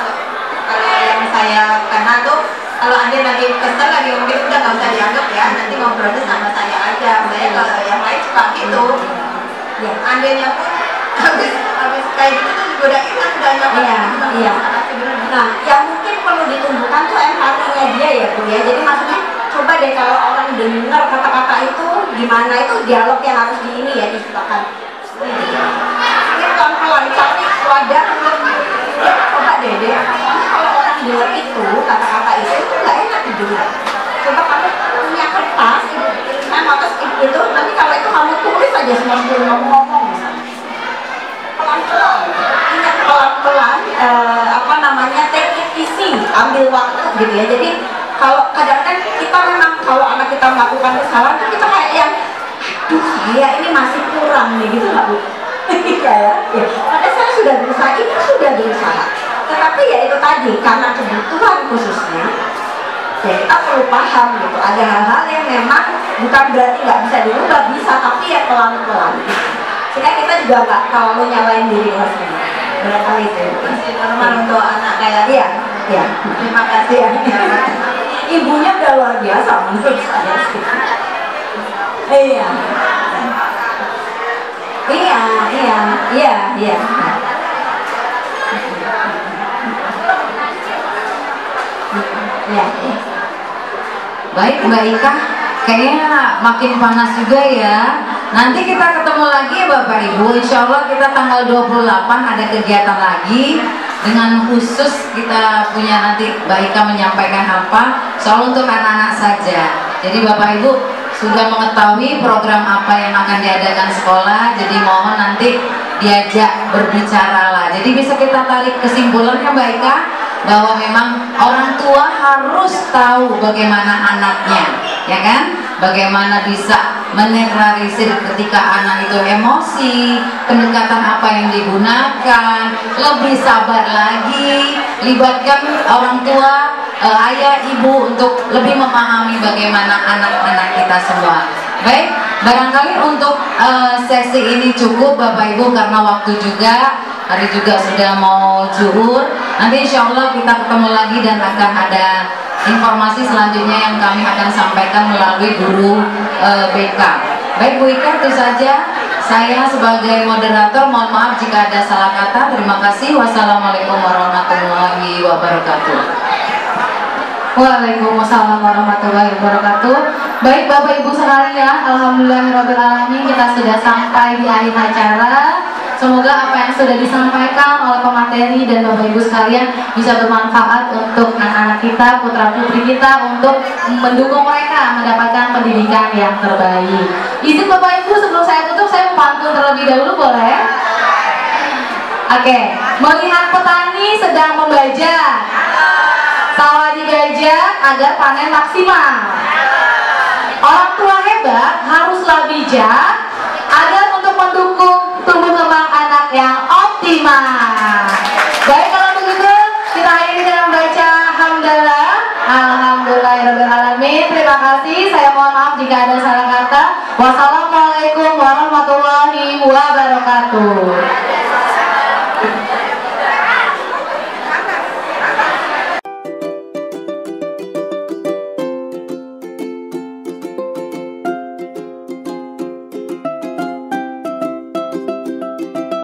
kalau yang saya kenal tuh, kalau Anda lagi kesel lagi ngomong gitu udah nggak usah dianggap ya, nanti ngobrolnya sama saya aja. Saya kalau yang lain suka gitu. Ya, Andenya pun habis kayak gitu tuh juga udah hilang, udah nyaman. Iya. Nah, yang mungkin perlu ditumbuhkan tuh empatinya dia ya Bu ya. Jadi maksudnya coba deh kalau orang dengar kata-kata itu gimana, itu dialog yang harus di ini ya diciptakan. Ini pelan-pelan cari wadah. Coba deh. Kalau orang dengar itu kata-kata itu nggak enak didengar. Coba kamu punya kertas, terus itu nanti kalau itu kamu tulis aja semua sebelum kamu ngomong. Pelan-pelan, ingat pelan-pelan, take it easy, ambil waktu gitu ya. Jadi kalau kadang-kadang kita memang kalau anak kita melakukan kesalahan tuh kita kayak yang aduh saya ini masih kurang nih gitu nggak Bu? Kayak ya, padahal saya sudah berusaha, itu sudah berusaha. Tetapi ya itu tadi karena kebutuhan khususnya, ya kita perlu paham gitu. Ada hal-hal yang memang bukan berarti nggak bisa dirubah, bisa, tapi ya pelan-pelan. Sehingga kita juga nggak terlalu nyalain diri sendiri. Barangkali itu masih normal untuk anak kayak iya. Terima kasih ya. Ibunya udah luar biasa menurut saya sih. Iya. Baik Mbak Ika, kayaknya makin panas juga ya. Nanti kita ketemu lagi ya Bapak Ibu. Insya Allah kita tanggal 28 ada kegiatan lagi. Dengan khusus kita punya nanti Mbak Ika menyampaikan apa soal untuk anak-anak saja. Jadi Bapak Ibu sudah mengetahui program apa yang akan diadakan sekolah. Jadi mohon nanti diajak berbicara lah. Jadi bisa kita tarik kesimpulannya Mbak Ika bahwa memang orang tua harus tahu bagaimana anaknya, ya kan? Bagaimana bisa menetralisir ketika anak itu emosi, pendekatan apa yang digunakan, lebih sabar lagi, libatkan orang tua, ayah, ibu untuk lebih memahami bagaimana anak-anak kita semua. Baik, barangkali untuk sesi ini cukup Bapak Ibu karena waktu juga, hari juga sudah mau zuhur. Nanti insya Allah kita ketemu lagi dan akan ada informasi selanjutnya yang kami akan sampaikan melalui guru BK. Baik Bu Ika, itu saja. Saya sebagai moderator mohon maaf jika ada salah kata. Terima kasih. Wassalamualaikum warahmatullahi wabarakatuh. Waalaikumsalam warahmatullahi wabarakatuh. Baik Bapak Ibu sekalian, alhamdulillahirobbilalamin, kita sudah sampai di akhir acara. Semoga apa yang sudah disampaikan oleh pemateri dan Bapak Ibu sekalian bisa bermanfaat untuk anak-anak kita, putra putri kita, untuk mendukung mereka mendapatkan pendidikan yang terbaik. Izin Bapak Ibu sebelum saya tutup, saya pantun terlebih dahulu boleh? Oke, melihat petani sedang membajak, sawah dibajak agar panen maksimal. Orang tua hebat haruslah bijak agar untuk mendukung tumbuh kembang anak yang optimal.